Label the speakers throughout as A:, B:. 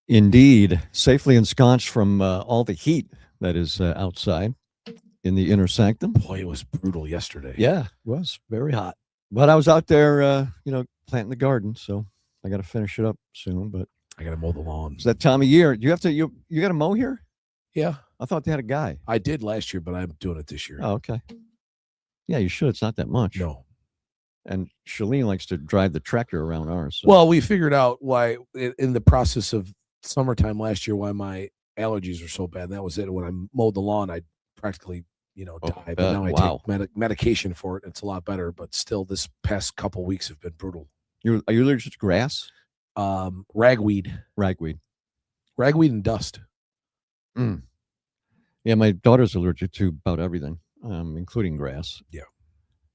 A: Indeed, safely ensconced from all the heat that is outside in the inner sanctum.
B: Boy, it was brutal yesterday.
A: Yeah, it was very hot. But I was out there, planting the garden, so I got to finish it up soon. But
B: I got to mow the lawn.
A: it's that time of year. You have to you got to mow here?
B: Yeah,
A: I thought they had a guy.
B: I did last year, but I'm doing it this year.
A: Oh, okay. Yeah, you should. It's not that much.
B: No.
A: And Shalene likes to drive the tractor around ours. So.
B: Well, we figured out why in the process of summertime last year why my allergies are so bad. That was it. When I mowed the lawn, I practically die. But now I take medication for it. It's a lot better. But still, this past couple weeks have been brutal.
A: Are you allergic to grass?
B: Ragweed and dust.
A: Mm. Yeah, my daughter's allergic to about everything, including grass.
B: Yeah.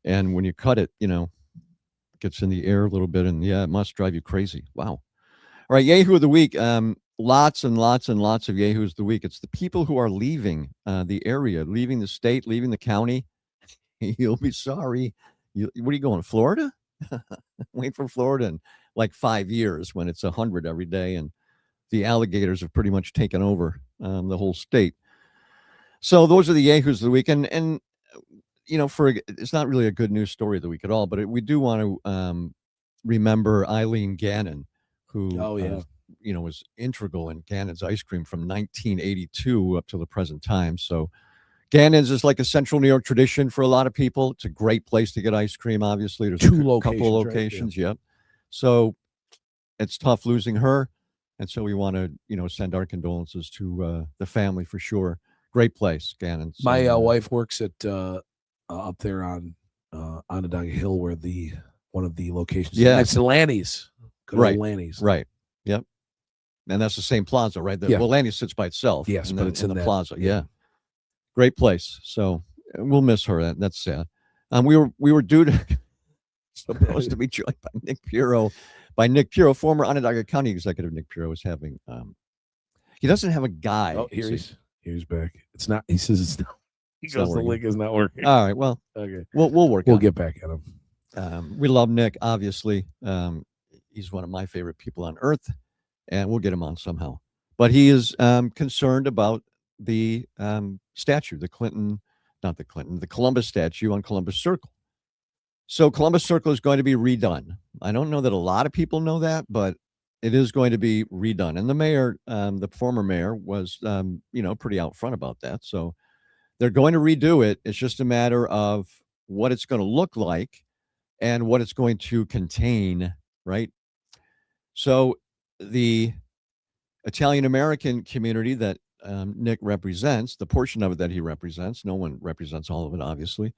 A: And when you cut it, gets in the air a little bit, and yeah, it must drive you crazy. Wow. All right, Yahoo of the week. Lots and lots and lots of Yahoos of the week. It's the people who are leaving the area, leaving the state, leaving the county. You'll be sorry. What are you going, Florida? Wait for Florida in like 5 years when it's 100 every day, and the alligators have pretty much taken over the whole state. So those are the Yahoos of the week, and it's not really a good news story of the week at all, but we do want to remember Eileen Gannon, who was integral in Gannon's ice cream from 1982 up to the present time. So Gannon's is like a central New York tradition for a lot of people. It's a great place to get ice cream. Obviously, there's a couple of locations. Right? Yep. So it's tough losing her, and so we want to send our condolences to the family for sure. Great place, Gannon's.
B: My wife works at up there on Onondaga Hill, where one of the locations.
A: Yeah,
B: next to Lanny's.
A: Right,
B: Lanny's.
A: Right. Yep. And that's the same plaza, right? Well, Lanny's sits by itself.
B: Yes, but it's in
A: the plaza. Yeah. Great place. So we'll miss her. That's sad. We were due to supposed to be joined by Nick Pirro, former Onondaga County Executive. Nick Pirro is having. He doesn't have a guy.
B: Oh, he's back. It's not. He says it's not. He goes, the link is not working.
A: All right. Well,
B: okay.
A: We'll work.
B: We'll get back at him.
A: We love Nick, obviously. He's one of my favorite people on earth, and we'll get him on somehow. But he is concerned about the statue, the Columbus statue on Columbus Circle. So Columbus Circle is going to be redone. I don't know that a lot of people know that, but it is going to be redone. And the mayor, the former mayor, was pretty out front about that. So they're going to redo it. It's just a matter of what it's going to look like and what it's going to contain, right? So the Italian-American community that Nick represents, the portion of it that he represents, no one represents all of it, obviously,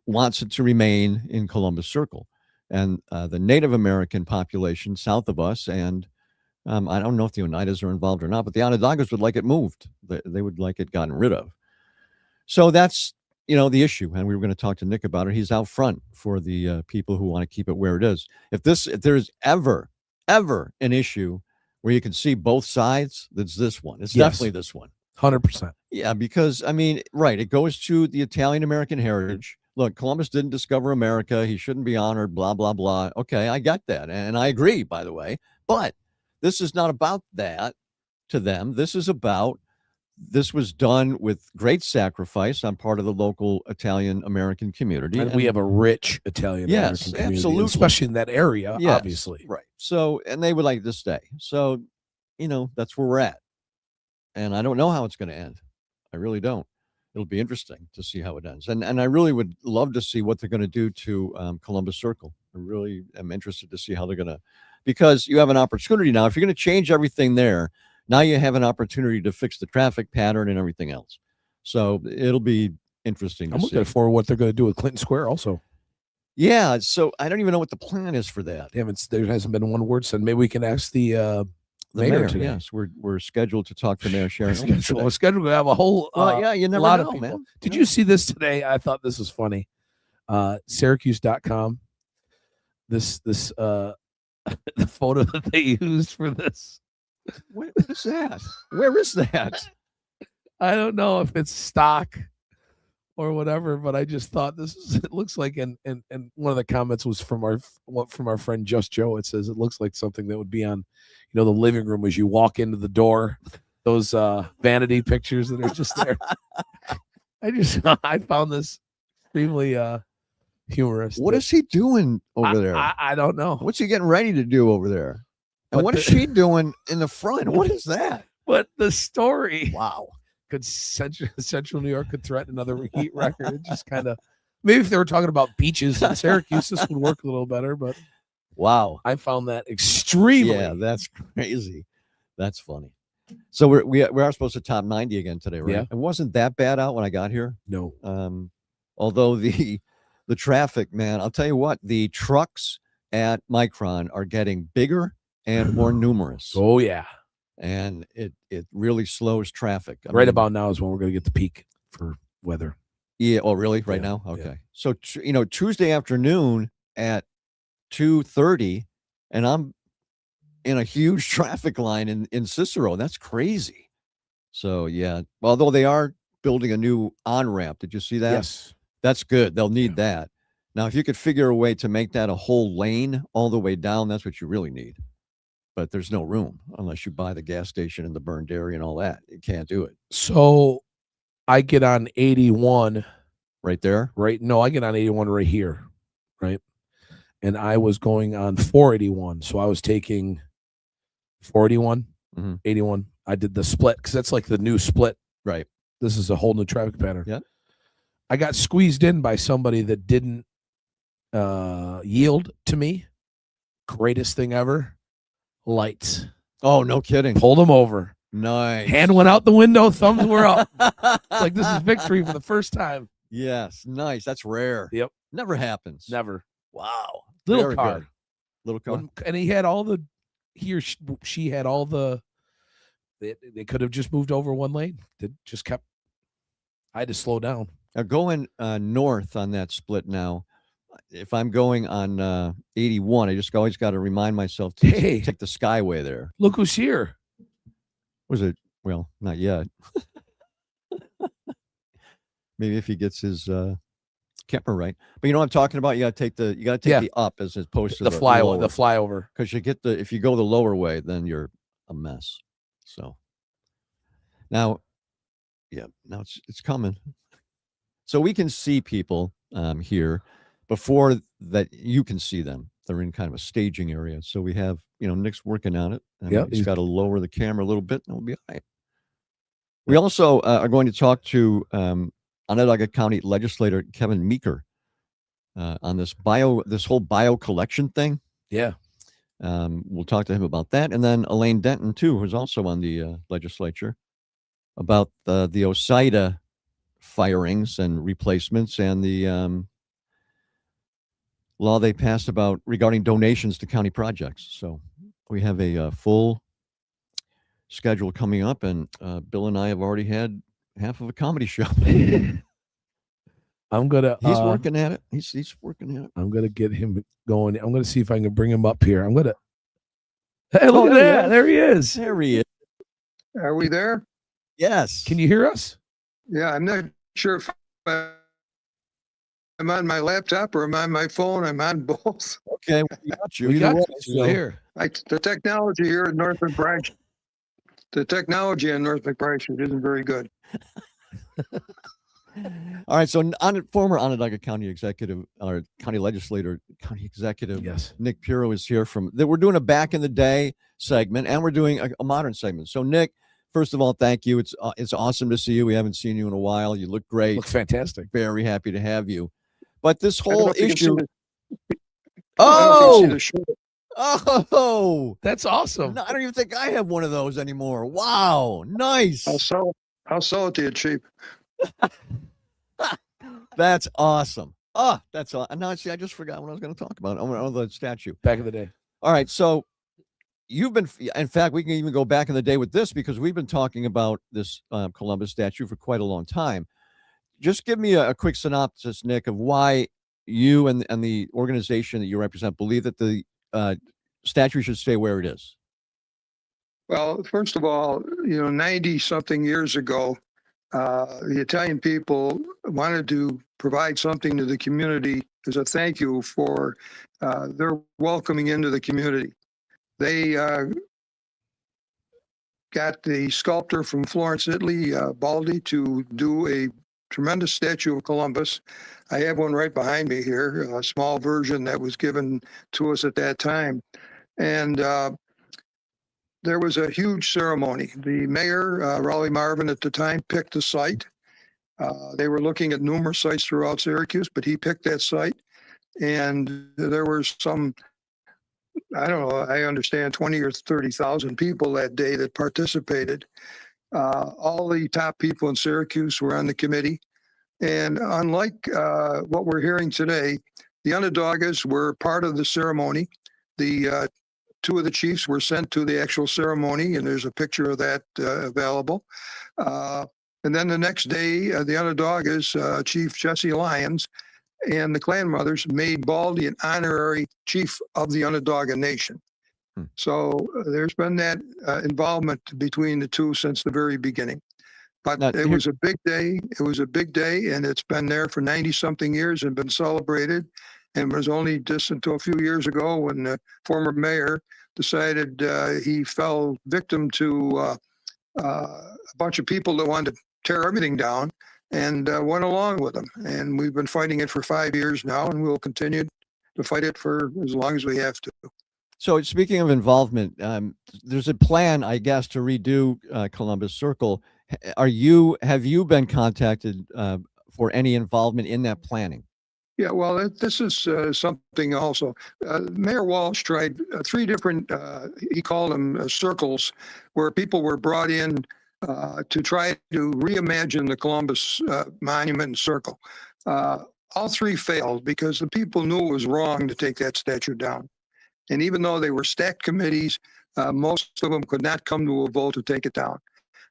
A: wants it to remain in Columbus Circle. And the Native American population south of us, and I don't know if the Oneidas are involved or not, but the Onondagas would like it moved. They would like it gotten rid of. So that's, the issue. And we were going to talk to Nick about it. He's out front for the people who want to keep it where it is. If there's ever an issue where you can see both sides, that's this one. It's definitely this one.
B: 100%.
A: Yeah, because, right, it goes to the Italian-American heritage. Look, Columbus didn't discover America. He shouldn't be honored, blah, blah, blah. Okay, I got that. And I agree, by the way. But this is not about that to them. This was done with great sacrifice on part of the local Italian-American community.
B: And we have a rich Italian-American community.
A: Absolutely.
B: Especially in that area, obviously.
A: Right. So, and they would like to stay. So, that's where we're at. And I don't know how it's going to end. I really don't. It'll be interesting to see how it ends. And I really would love to see what they're going to do to Columbus Circle. I really am interested to see how they're going to, because you have an opportunity now. If you're going to change everything there, now you have an opportunity to fix the traffic pattern and everything else. So it'll be interesting.
B: I'm looking for what they're going to do with Clinton Square also.
A: Yeah. So I don't even know what the plan is for that.
B: There hasn't been one word said. Maybe we can ask the mayor today.
A: Yes, we're scheduled to talk to Mayor Sharon.
B: We're scheduled to have a whole
A: you never
B: lot
A: know,
B: of people.
A: Man.
B: Did you see this today? I thought this was funny. Syracuse.com. This the photo that they used for this.
A: What is that? Where is that?
B: I don't know if it's stock or whatever. But I just thought it looks like, and one of the comments was from our friend Just Joe. It says it looks like something that would be on, the living room as you walk into the door. Those vanity pictures that are just there. I found this extremely humorous.
A: What is he doing over there?
B: I don't know.
A: What's he getting ready to do over there? And what is she doing in the front? What is that?
B: But the story.
A: Wow.
B: Could Central New York could threaten another heat record. It just kind of, maybe if they were talking about beaches in Syracuse, this would work a little better. But
A: wow,
B: I found that extremely.
A: Yeah, that's crazy. That's funny. So we are supposed to top 90 again today, right?
B: Yeah.
A: It wasn't that bad out when I got here.
B: No.
A: Although the traffic, man, I'll tell you what, the trucks at Micron are getting bigger and more numerous.
B: Oh yeah.
A: And it really slows traffic. I
B: mean,
A: about
B: about now is when we're going to get the peak for weather.
A: Yeah. Oh, really? Right now? Okay. Yeah. So, Tuesday afternoon at 2:30, and I'm in a huge traffic line in Cicero. That's crazy. So, yeah. Although they are building a new on-ramp. Did you see that?
B: Yes.
A: That's good. They'll need that. Now, if you could figure a way to make that a whole lane all the way down, that's what you really need. But there's no room unless you buy the gas station in the burned area and all that. You can't do it.
B: So I get on 81.
A: Right there?
B: Right. No, I get on 81 right here. Right. And I was going on 481. So I was taking 481, 81. I did the split because that's like the new split.
A: Right.
B: This is a whole new traffic pattern.
A: Yeah.
B: I got squeezed in by somebody that didn't yield to me. Greatest thing ever. Lights.
A: Oh, no kidding.
B: Pulled him over.
A: Nice.
B: Hand went out the window. Thumbs were up. It's like this is victory for the first time.
A: Yes. Nice. That's rare.
B: Yep.
A: Never happens.
B: Never.
A: Wow.
B: Little
A: Very
B: car.
A: Good. Little car.
B: And he had all the, she had all the, they could have just moved over one lane. They just kept, I had to slow down.
A: Now going north on that split now, if I'm going on 81, I just always got to remind myself to take the Skyway there.
B: Look who's here.
A: Was it? Well, not yet. Maybe if he gets his camper right. But you know what I'm talking about? You got to take the up as opposed to the
B: flyover.
A: Because if you go the lower way, then you're a mess. So now it's coming. So we can see people here before that you can see them. They're in kind of a staging area. So we have, Nick's working on it. He's got to lower the camera a little bit and we'll be all right. We also are going to talk to Onondaga County Legislator Kevin Meeker on this whole bio collection thing.
B: Yeah.
A: We'll talk to him about that. And then Elaine Denton, too, who's also on the legislature, about the OSIDA firings and replacements and the law they passed regarding donations to county projects. So we have a full schedule coming up, and Bill and I have already had half of a comedy show.
B: He's
A: working at it. He's working at it.
B: I'm gonna get him going. I'm gonna see if I can bring him up here. Hey, look at that! There he is.
A: There he is.
C: Are we there?
A: Yes.
B: Can you hear us?
C: Yeah, I'm not sure if I'm on my laptop or I'm on my phone. I'm on both.
A: Okay, we got you.
B: We got
A: you
B: here.
C: The technology here at North McBride, the technology in North McBride isn't very good.
A: All right, so former Onondaga County Executive, or County Legislator, County Executive,
B: yes,
A: Nick Pirro is here we're doing a back in the day segment, and we're doing a modern segment. So, Nick, first of all, thank you. It's awesome to see you. We haven't seen you in a while. You look great.
B: Look fantastic.
A: Very happy to have you. But this whole issue.
C: Oh,
B: that's awesome.
A: No, I don't even think I have one of those anymore. Wow, nice.
C: I'll sell it to you cheap.
A: That's awesome. That's awesome. Now, see, I just forgot what I was going to talk about. Oh, the statue.
B: Back in the day.
A: All right, so you've been, in fact, we can even go back in the day with this because we've been talking about this Columbus statue for quite a long time. Just give me a quick synopsis, Nick, of why you and the organization that you represent believe that the statue should stay where it is.
C: Well, first of all, 90-something years ago, The Italian people wanted to provide something to the community as a thank you for their welcoming into the community. They got the sculptor from Florence, Italy, Baldi, to do a tremendous statue of Columbus. I have one right behind me here, a small version that was given to us at that time. And there was a huge ceremony. The mayor, Raleigh Marvin at the time, picked the site. They were looking at numerous sites throughout Syracuse, but he picked that site. And there were some, I don't know, I understand 20 or 30,000 people that day that participated. All the top people in Syracuse were on the committee. And unlike what we're hearing today, the Onondagas were part of the ceremony. The two of the chiefs were sent to the actual ceremony, and there's a picture of that available. And then the next day, the Onondagas, Chief Jesse Lyons, and the clan mothers made Baldi an honorary chief of the Onondaga Nation. So there's been that involvement between the two since the very beginning. But it was a big day. It was a big day, and it's been there for 90-something years and been celebrated. And it was only just until a few years ago when the former mayor decided he fell victim to a bunch of people that wanted to tear everything down, and went along with them. And we've been fighting it for 5 years now, and we'll continue to fight it for as long as we have to.
A: So speaking of involvement, there's a plan, I guess, to redo Columbus Circle. Have you been contacted for any involvement in that planning?
C: Yeah, well, this is something also. Mayor Walsh tried 3 different, he called them circles, where people were brought in to try to reimagine the Columbus Monument and Circle. All 3 failed because the people knew it was wrong to take that statue down. And even though they were stacked committees, most of them could not come to a vote to take it down.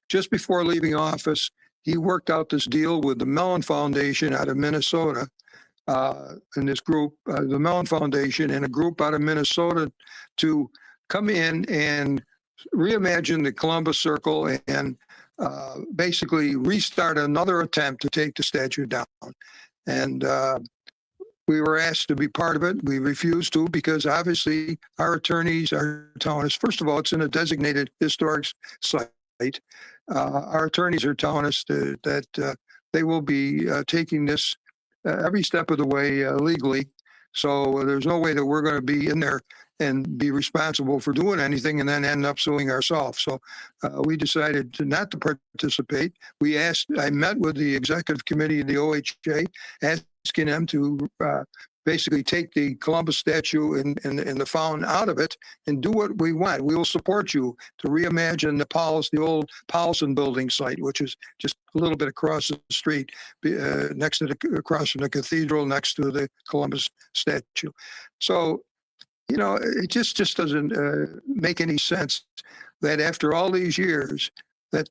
C: Just before leaving office, he worked out this deal with the Mellon Foundation out of Minnesota, and this group, the Mellon Foundation, and a group out of Minnesota to come in and reimagine the Columbus Circle and basically restart another attempt to take the statue down. And we were asked to be part of it. We refused to because obviously our attorneys are telling us, first of all, it's in a designated historic site. Our attorneys are telling us that they will be taking this every step of the way legally. So there's no way that we're going to be in there and be responsible for doing anything and then end up suing ourselves. So we decided not to participate. I met with the executive committee of the OHA, asking them to basically take the Columbus statue and the fountain out of it and do what we want. We will support you to reimagine the old Paulson building site, which is just a little bit across the street, across from the cathedral, next to the Columbus statue. So, it just doesn't make any sense that after all these years, that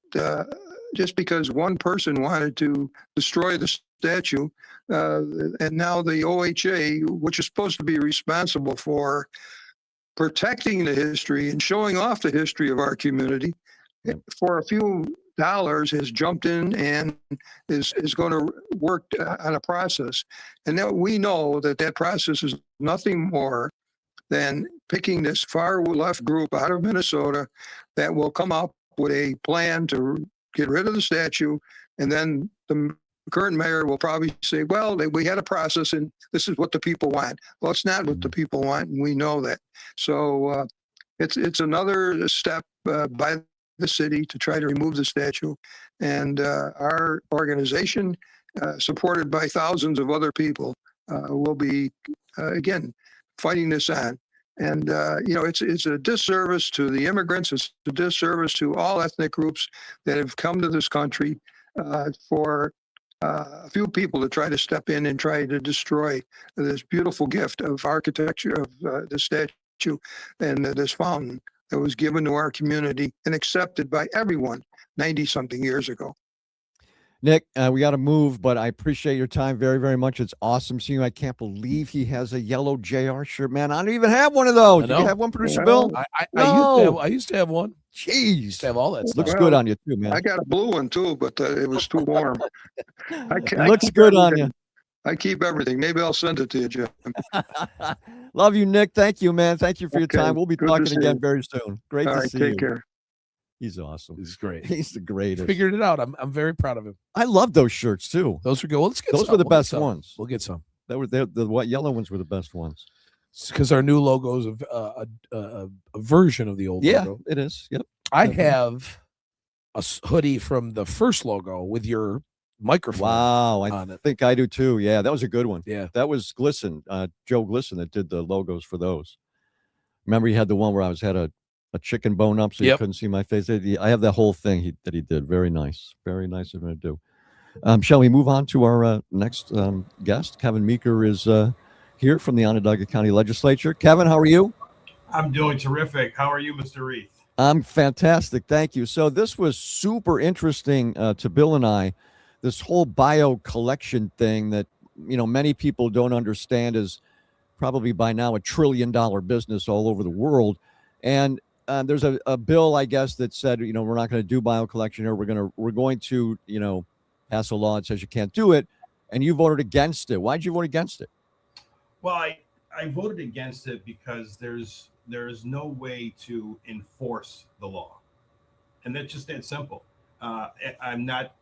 C: just because one person wanted to destroy the statue, and now the OHA, which is supposed to be responsible for protecting the history and showing off the history of our community, for a few dollars has jumped in and is going to work on a process. And now we know that process is nothing more than picking this far left group out of Minnesota that will come up with a plan to get rid of the statue. And then the current mayor will probably say, well, we had a process and this is what the people want. Well, it's not what the people want, and we know that. So it's another step by the city to try to remove the statue. And our organization, supported by thousands of other people, will be, again, fighting this on. And, it's a disservice to the immigrants. It's a disservice to all ethnic groups that have come to this country for a few people to try to step in and try to destroy this beautiful gift of architecture of the statue and this fountain that was given to our community and accepted by everyone 90-something years ago.
A: Nick, we got to move, but I appreciate your time very, very much. It's awesome seeing you. I can't believe he has a yellow JR shirt, man. I don't even have one of those. Do you have one, Producer Bill?
B: I used to have one.
A: Jeez.
B: Have all that stuff.
A: Looks good on you too, man.
C: I got a blue one too, but it was too warm.
A: Looks good on you.
C: I keep everything. Maybe I'll send it to you, Jim.
A: Love you, Nick. Thank you, man. Thank you for your
C: Okay,
A: time. We'll be
C: good to
A: talking
C: see
A: again
C: you.
A: very soon. Great
C: All
A: to
C: right,
A: see you.
C: take care.
A: He's awesome.
B: He's great.
A: He's the greatest.
B: Figured it out. I'm very proud of him.
A: I love those shirts too.
B: Those are good. Well, let's get
A: Those
B: some.
A: were the
B: We'll get
A: best
B: some.
A: ones.
B: We'll get some.
A: That were the white yellow ones were the best ones.
B: Because our new logo is a version of the old logo.
A: It is. Yep.
B: I have a hoodie from the first logo with your microphone.
A: Wow, I
B: on it.
A: think I do too. Yeah, that was a good one.
B: Yeah.
A: That was Glisson, Joe Glisson that did the logos for those. Remember, he had the one where I had a chicken bone up so you couldn't see my face. I have that whole thing that he did. Very nice. Very nice of him to do. Shall we move on to our next guest? Kevin Meeker is here from the Onondaga County Legislature. Kevin, how are you?
D: I'm doing terrific. How are you, Mr. Reith?
A: I'm fantastic. Thank you. So this was super interesting to Bill and I, this whole bio collection thing that, many people don't understand is probably by now $1 trillion business all over the world. And there's a bill, I guess, that said, we're not going to do bio collection here. We're going to, pass a law that says you can't do it. And you voted against it. Why'd you vote against it?
D: Well, I voted against it because there's no way to enforce the law, and that's just that simple. I'm not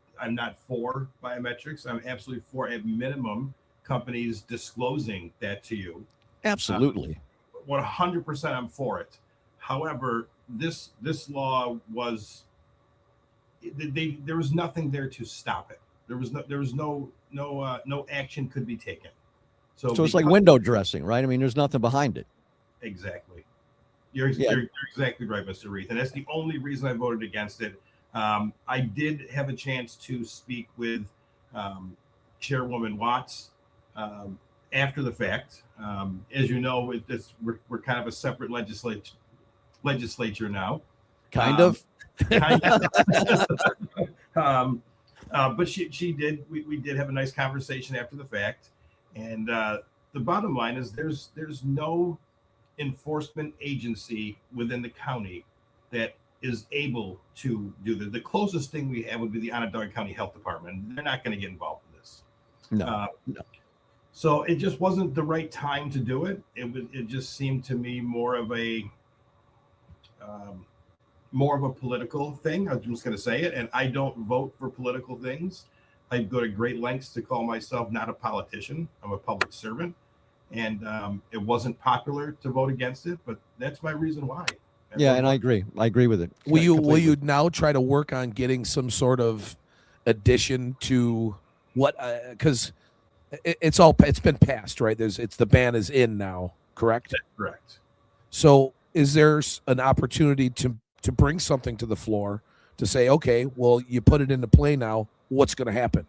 D: for biometrics. I'm absolutely for, at minimum, companies disclosing that to you.
A: Absolutely.
D: 100% I'm for it. However, this law was there was nothing there to stop it. There was no action could be taken. So
A: it's like window dressing, right? I mean, there's nothing behind it.
D: Exactly. You're exactly right, Mr. Reith. And that's the only reason I voted against it. I did have a chance to speak with Chairwoman Watts after the fact. As you know, we're kind of a separate legislature now.
A: Kind of.
D: But she did. We did have a nice conversation after the fact. And the bottom line is there's no enforcement agency within the county that is able to do that. The closest thing we have would be the Onondaga County Health Department. They're not going to get involved in this.
A: No.
D: So it just wasn't the right time to do it. It just seemed to me more of a political thing. I'm just going to say it. And I don't vote for political things. I go to great lengths to call myself not a politician. I'm a public servant. And it wasn't popular to vote against it, but that's my reason why.
A: And I agree. I agree with it.
B: Will you now try to work on getting some sort of addition to what? Because it's been passed, right? The ban is in now, correct?
D: That's correct.
B: So is there an opportunity to bring something to the floor to say, okay, well, you put it into play now. What's going to happen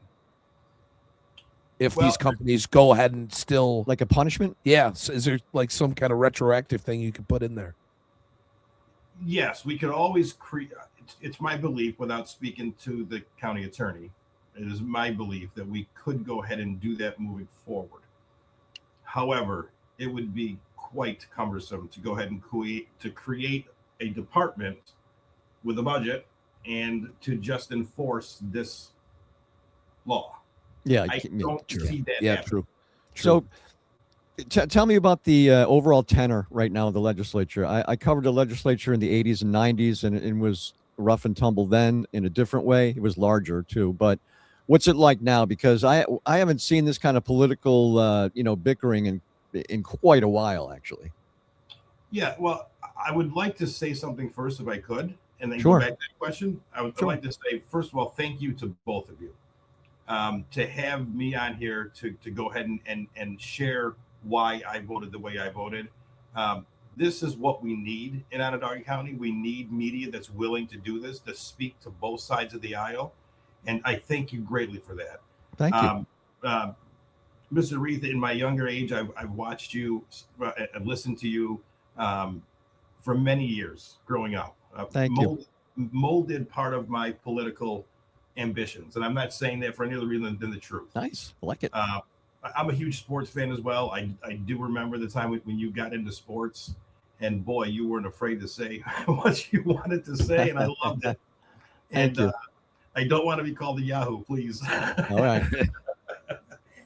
B: if these companies go ahead and still,
A: like a punishment?
B: Yeah. So is there like some kind of retroactive thing you could put in there?
D: Yes, we could always create. It's my belief, without speaking to the county attorney, it is my belief that we could go ahead and do that moving forward. However, it would be quite cumbersome to go ahead and create a department with a budget and to just enforce this law.
A: Yeah,
D: I don't see that.
B: Yeah,
D: happening.
A: True. So tell me about the overall tenor right now of the legislature. I covered the legislature in the 80s and 90s, and it was rough and tumble then in a different way. It was larger too. But what's it like now? Because I haven't seen this kind of political bickering in quite a while, actually.
D: Yeah, well, I would like to say something first, if I could, and then
A: Sure.
D: go back to that question. I'd like to say, first of all, thank you to both of you. To have me on here to go ahead and share why I voted the way I voted. This is what we need in Onondaga County. We need media that's willing to do this, to speak to both sides of the aisle. And I thank you greatly for that.
A: Thank you.
D: Mr. Reith, in my younger age, I've watched you and listened to you for many years growing up.
A: Thank you.
D: Molded part of my political ambitions. And I'm not saying that for any other reason than the truth.
A: Nice. I like it.
D: I'm a huge sports fan as well. I do remember the time when you got into sports, And boy, you weren't afraid to say what you wanted to say, and I loved it.
A: Thank you.
D: I don't want to be called a Yahoo, please.
A: All right.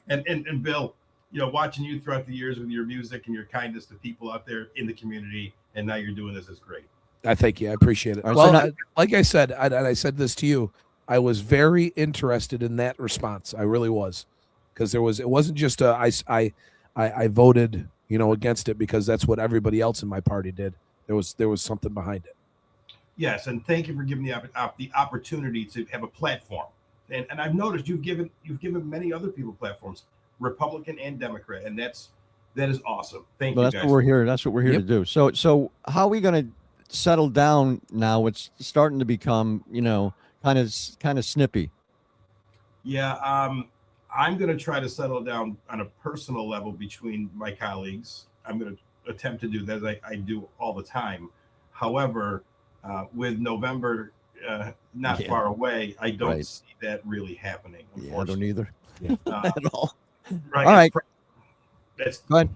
D: and Bill, watching you throughout the years with your music and your kindness to people out there in the community, and now you're doing this is great.
B: I thank you. I appreciate it.
A: Right,
B: Well, like I said, and I said this to you, I was very interested in that response. I really was, because it wasn't just I voted, against it because that's what everybody else in my party did. There was something behind it.
D: Yes, and thank you for giving the opportunity to have a platform. And I've noticed you've given many other people platforms, Republican and Democrat, and that is awesome. Thank you, guys.
A: That's what we're here. That's what we're here to do. So how are we going to settle down now? It's starting to become, kind of snippy.
D: Yeah, I'm going to try to settle down on a personal level between my colleagues. I'm going to attempt to do that as I do all the time. However, with November not far away, I don't see that really happening.
A: Yeah, I don't either.
D: At
A: all.
D: Right.
A: All right.
D: That's
A: good.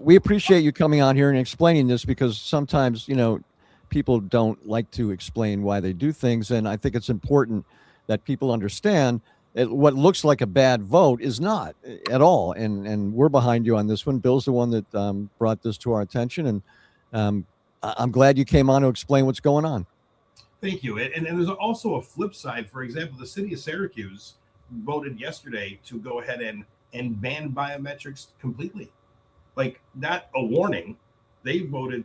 A: We appreciate you coming on here and explaining this, because sometimes, people don't like to explain why they do things. And I think it's important that people understand what looks like a bad vote is not at all. And we're behind you on this one. Bill's the one that brought this to our attention. And I'm glad you came on to explain what's going on.
D: Thank you. And there's also a flip side. For example, the city of Syracuse voted yesterday to go ahead and ban biometrics completely. Like, not a warning. They voted,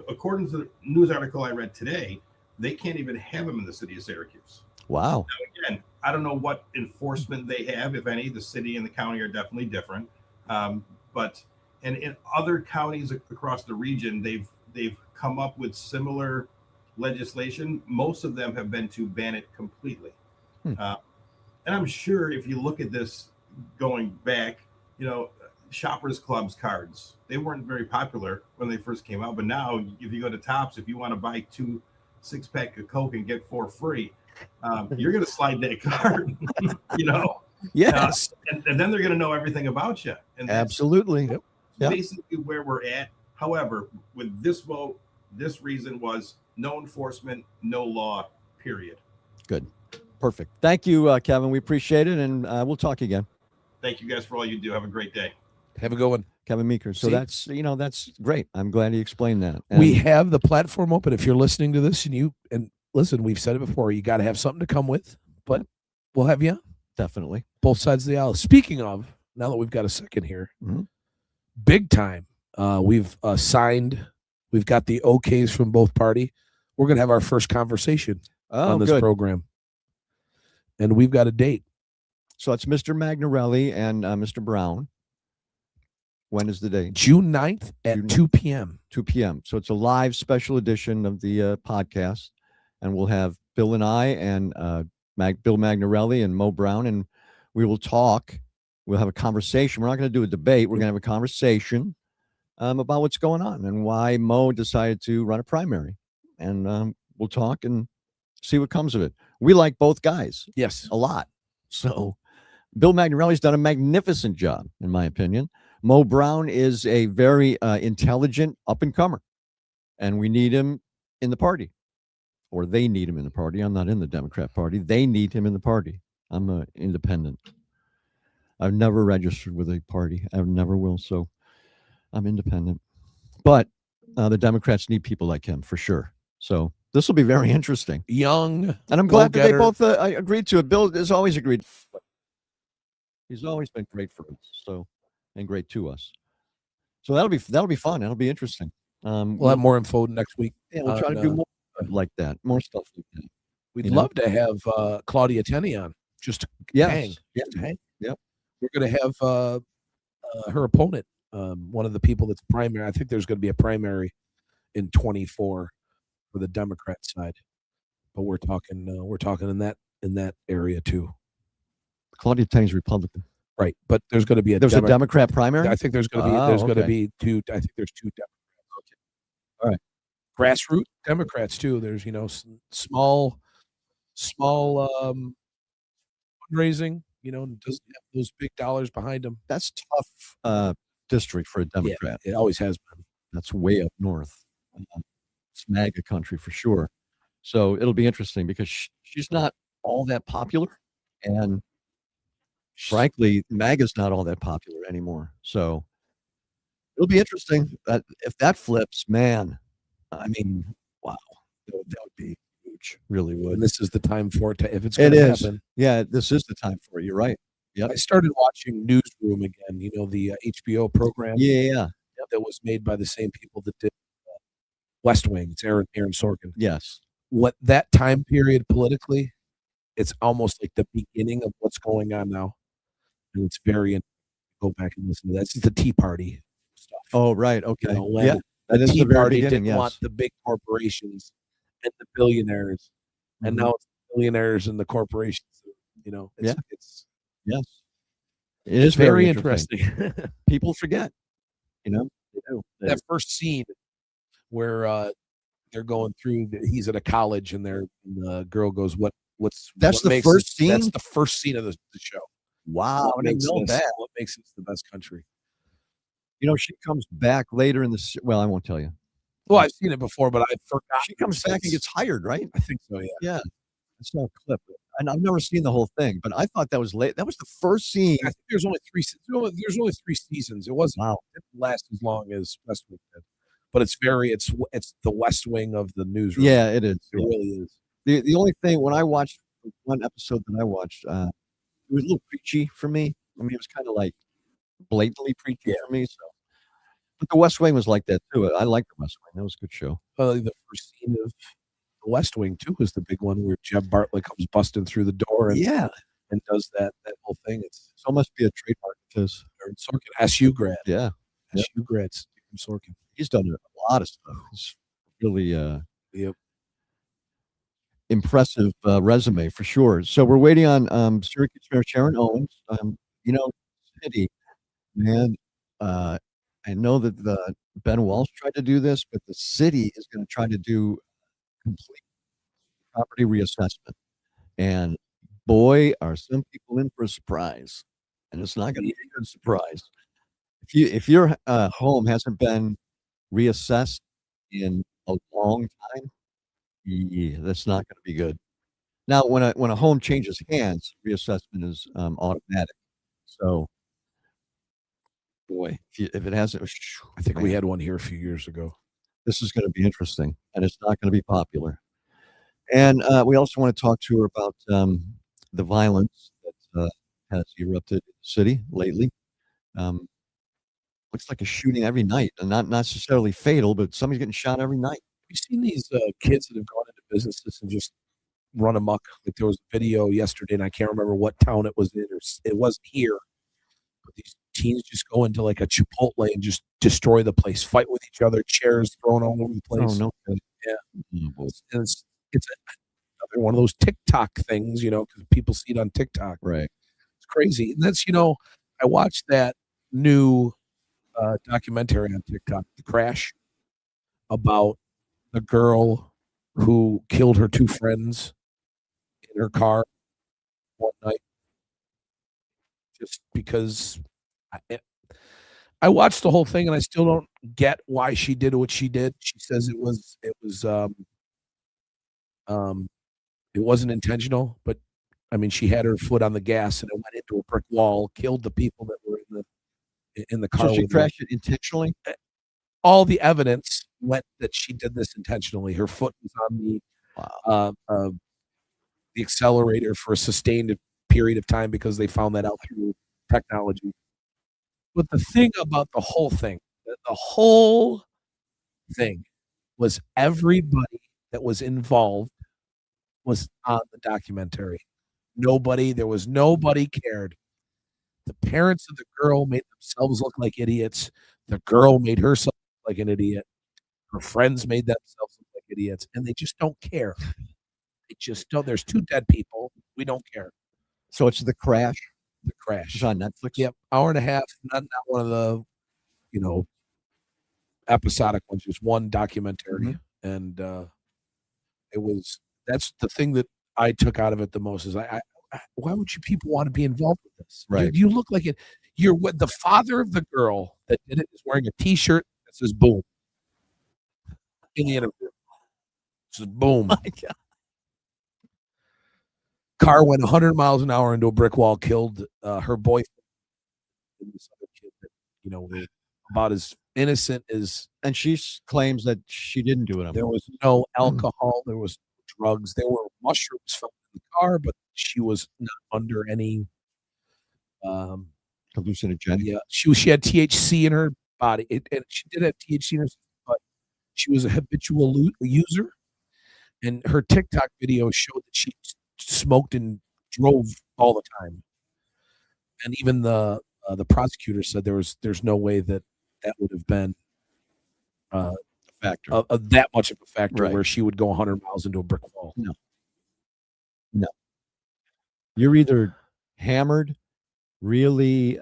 D: according to the news article I read today, they can't even have them in the city of Syracuse.
A: Wow.
D: Now, again, I don't know what enforcement they have, if any. The city and the county are definitely different. But in other counties across the region, they've come up with similar legislation. Most of them have been to ban it completely. And I'm sure if you look at this going back, Shoppers Club's cards, they weren't very popular when they first came out. But now, if you go to Tops, if you want to buy 2 6-pack of Coke and get 4 free, you're going to slide that card,
A: Yes.
D: And then they're going to know everything about you. And that's
A: absolutely.
D: basically where we're at. However, with this vote, this reason was no enforcement, no law, period.
A: Good. Perfect. Thank you, Kevin. We appreciate it. And we'll talk again.
D: Thank you guys for all you do. Have a great day.
B: Have a good one.
A: Kevin Meeker. So that's great. I'm glad he explained that. And
B: we have the platform open. If you're listening to this and listen, we've said it before, you got to have something to come with, but we'll have you on.
A: Definitely.
B: Both sides of the aisle. Speaking of, now that we've got a second here, big time. We've signed, we've got the okays from both party. We're going to have our first conversation on this program. And we've got a date.
A: So it's Mr. Magnarelli and Mr. Brown. When is the date?
B: June 9th at 2 p.m.
A: 2 p.m. So it's a live special edition of the podcast. And we'll have Bill and I and Bill Magnarelli and Mo Brown. And we will talk. We'll have a conversation. We're not going to do a debate. We're going to have a conversation about what's going on and why Mo decided to run a primary. And we'll talk and see what comes of it. We like both guys.
B: Yes.
A: A lot. So Bill Magnarelli's done a magnificent job, in my opinion. Mo Brown is a very intelligent up-and-comer, and we need him in the party, or they need him in the party. I'm not in the Democrat Party. They need him in the party. I'm an independent. I've never registered with a party. I never will, so I'm independent. But the Democrats need people like him, for sure. So this will be very interesting.
B: Young.
A: And I'm glad that they both agreed to it. Bill has always agreed. He's always been great for us. So, and great to us. So that'll be fun. That'll be interesting.
B: We'll have more info next week.
A: Yeah, we'll try to do more like that. More stuff like that.
B: We'd love to have Claudia Tenney on. Just to hang.
A: Yeah. To hang. Yep.
B: We're going to have her opponent, one of the people that's primary. I think there's going to be a primary in 24 for the Democrat side, but we're talking in that area too.
A: Claudia Tenney's Republican,
B: right? But there's going to be
A: a Democrat primary.
B: I think there's going to be two. I think there's 2 Democrats.
A: Okay. All right.
B: Grassroots Democrats too. There's small fundraising. Doesn't have those big dollars behind them.
A: That's tough district for a Democrat.
B: Yeah, it always has been.
A: That's way up north. It's MAGA country for sure. So it'll be interesting because she's not all that popular, and frankly, MAGA's not all that popular anymore. So it'll be interesting. If that flips, man, I mean, wow, that would be huge. Really would.
B: And this is the time for it to, if it's going to happen.
A: Yeah, this is the time for it. You're right. Yep.
B: I started watching Newsroom again. You know, the HBO program.
A: Yeah.
B: That was made by the same people that did West Wing. It's Aaron Sorkin.
A: Yes.
B: What that time period politically, it's almost like the beginning of what's going on now. And it's very, go back and listen to that. This is the Tea Party stuff.
A: Oh, right. Okay.
B: You know, when
A: yeah.
B: the Tea Party didn't
A: yes.
B: want the big corporations and the billionaires. And now it's the billionaires and the corporations. You know, it's
A: yes. It is
B: very interesting.
A: People forget, you know, they do.
B: That first scene where they're going through, he's at a college and the girl goes,
A: That's the first scene?
B: That's the first scene of the show.
A: Wow.
B: What makes this the best country?
A: You know, she comes back later in the, well, I won't tell you.
B: Well, I've seen it before, but I forgot.
A: She comes back and gets hired, right?
B: I think so, yeah.
A: Yeah. It's not a clip. And I've never seen the whole thing, but I thought that was late. That was the first scene.
B: I think there's only 3 seasons. It wasn't
A: wow.
B: It didn't last as long as West Wing did. But it's the West Wing of the newsroom.
A: Yeah, it is.
B: It really is.
A: The only thing, when I watched one episode that I watched, it was a little preachy for me. I mean, it was kind of like blatantly preachy for me. So, but the West Wing was like that too. I liked the West Wing. That was a good show.
B: The first scene of the West Wing too is the big one where Jeb Bartlett comes busting through the door and does that whole thing. It's
A: almost be a trademark of his.
B: Sorkin, SU grad.
A: Yeah,
B: SU grad. Sorkin.
A: He's done a lot of stuff. He's really impressive resume for sure. So we're waiting on Syracuse Mayor Sharon Owens. You know, city, man. I know that Ben Walsh tried to do this, but the city is going to try to do complete property reassessment. And boy, are some people in for a surprise. And it's not going to be a good surprise. If your home hasn't been reassessed in a long time, that's not going to be good. Now, when a home changes hands, reassessment is automatic. So, boy, if it hasn't,
B: I think we had one here a few years ago.
A: This is going to be interesting, and it's not going to be popular. And we also want to talk to her about the violence that has erupted in the city lately. Looks like a shooting every night, and not necessarily fatal, but somebody's getting shot every night.
B: Have you seen these kids that have gone into businesses and just run amok? Like there was a video yesterday, and I can't remember what town it was in, or it wasn't here. But these teens just go into like a Chipotle and just destroy the place, fight with each other, chairs thrown all over the place.
A: Oh, no.
B: Yeah. It's another one of those TikTok things, you know, because people see it on TikTok.
A: Right.
B: It's crazy. And that's, you know, I watched that new documentary on TikTok, The Crash, about the girl who killed her 2 friends in her car one night. Just because I watched the whole thing and I still don't get why she did what she did. She says it wasn't intentional, but I mean, she had her foot on the gas and it went into a brick wall, killed the people that were in the car.
A: So she crashed it intentionally?
B: All the evidence went that she did this intentionally. Her foot was on the accelerator for a sustained period of time because they found that out through technology. But the thing about the whole thing was everybody that was involved was on the documentary. Nobody cared. The parents of the girl made themselves look like idiots. The girl made herself look like an idiot. Her friends made themselves look like idiots, and they just don't care. They just don't. There's 2 dead people. We don't care.
A: So it's The Crash.
B: The Crash.
A: It's on Netflix.
B: Yep, hour and a half. Not one of the, you know, episodic ones. Just one documentary, and that's the thing that I took out of it the most. Is why would you people want to be involved with this?
A: Right.
B: You look like it. You're what the father of the girl that did it is wearing a T-shirt that says "Boom." in the interview. Just boom.
A: My God.
B: Car went 100 miles an hour into a brick wall, killed her boyfriend. And this other kid that, you know, were about as innocent as.
A: And she claims that she didn't do it.
B: There was no alcohol. There was drugs. There were mushrooms found in the car, but she was not under any
A: hallucinogenic.
B: Yeah, she had THC in her body. And she did have THC in her, but she was a habitual user. And her TikTok video showed that she smoked and drove all the time. And even the prosecutor said there's no way that would have been
A: factor
B: that much of a factor,
A: right,
B: where she would go 100 miles into a brick wall.
A: No. You're either hammered, really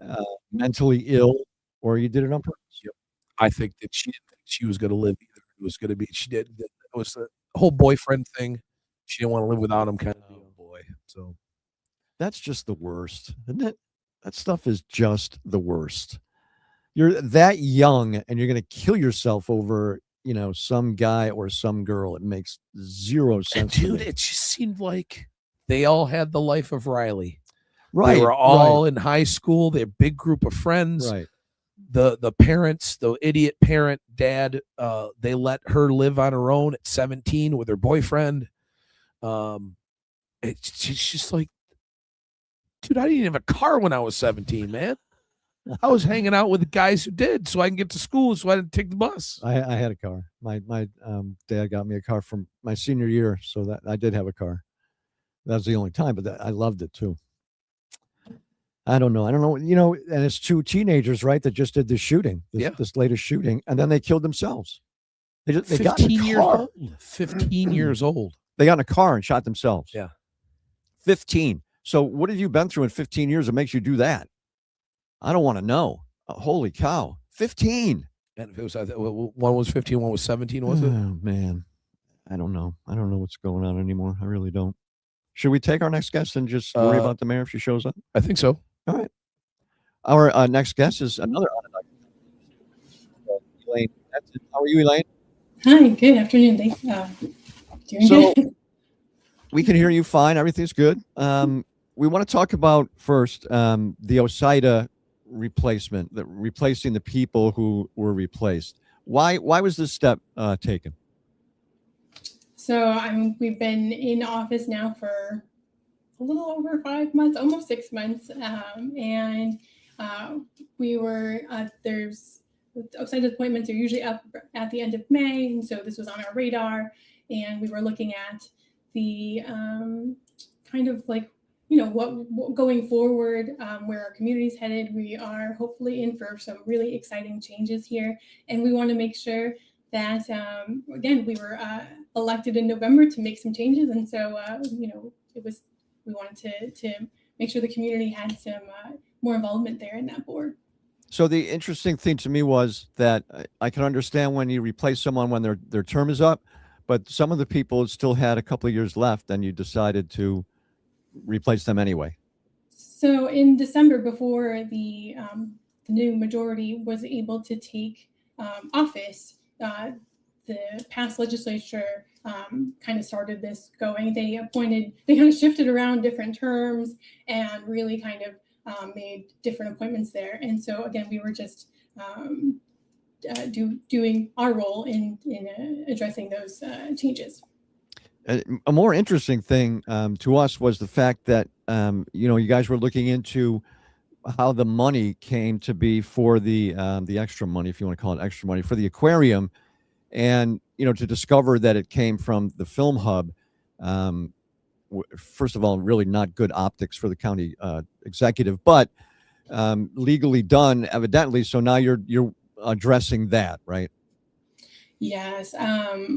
A: mentally ill, or you did it on purpose.
B: Yep. I think that she didn't think she was going to live either. It was going to be, she did. It was the whole boyfriend thing. She didn't want to live without him, kind of. Oh boy. So
A: that's just the worst, isn't it? That stuff is just the worst. You're that young and you're going to kill yourself over, you know, some guy or some girl. It makes zero sense.
B: And dude, it just seemed like they all had the life of Riley.
A: Right.
B: They were all in high school. They had a big group of friends.
A: Right.
B: The parents, the idiot parent, dad, they let her live on her own at 17 with her boyfriend. It's just like, dude, I didn't have a car when I was 17, man. I was hanging out with the guys who did, so I can get to school, so I didn't take the bus.
A: I had a car. My dad got me a car from my senior year, so that I did have a car. That was the only time, but I loved it too. I don't know. You know, and it's two teenagers, right, that just did this shooting, this latest shooting, and then they killed themselves. They got in a car.
B: 15 years old.
A: They got in a car and shot themselves.
B: Yeah.
A: 15. So what have you been through in 15 years that makes you do that? I don't want to know. Holy cow. 15.
B: And if it was, one was 15, one was 17, was it?
A: Oh, man. I don't know. I don't know what's going on anymore. I really don't. Should we take our next guest and just worry about the mayor if she shows up?
B: I think so.
A: All right. Our next guest is another Onondaga. Elaine. How are you, Elaine?
E: Hi, good afternoon. Doing good.
A: We can hear you fine. Everything's good. We want to talk about first the OSIDA replacement, replacing the people who were replaced. Why was this step taken?
E: So we've been in office now for a little over 5 months, almost 6 months, and we were there's OSIDA appointments are usually up at the end of May, and so this was on our radar, and we were looking at the kind of like, you know, what going forward, where our community's headed. We are hopefully in for some really exciting changes here, and we want to make sure that again, we were elected in November to make some changes, and so you know, we wanted to make sure the community had some more involvement there in that board.
A: So the interesting thing to me was that I can understand when you replace someone when their term is up, but some of the people still had a couple of years left, and you decided to replace them anyway.
E: So in December, before the new majority was able to take office, the past legislature kind of started this going. They kind of shifted around different terms and really kind of made different appointments there. And so again, we were just doing our role in addressing those changes.
A: A more interesting thing to us was the fact that you know, you guys were looking into how the money came to be for the extra money, if you want to call it extra money, for the aquarium, and you know, to discover that it came from the film hub. First of all, really not good optics for the county executive, but legally done, evidently. So now you're addressing that, right?
E: Yes,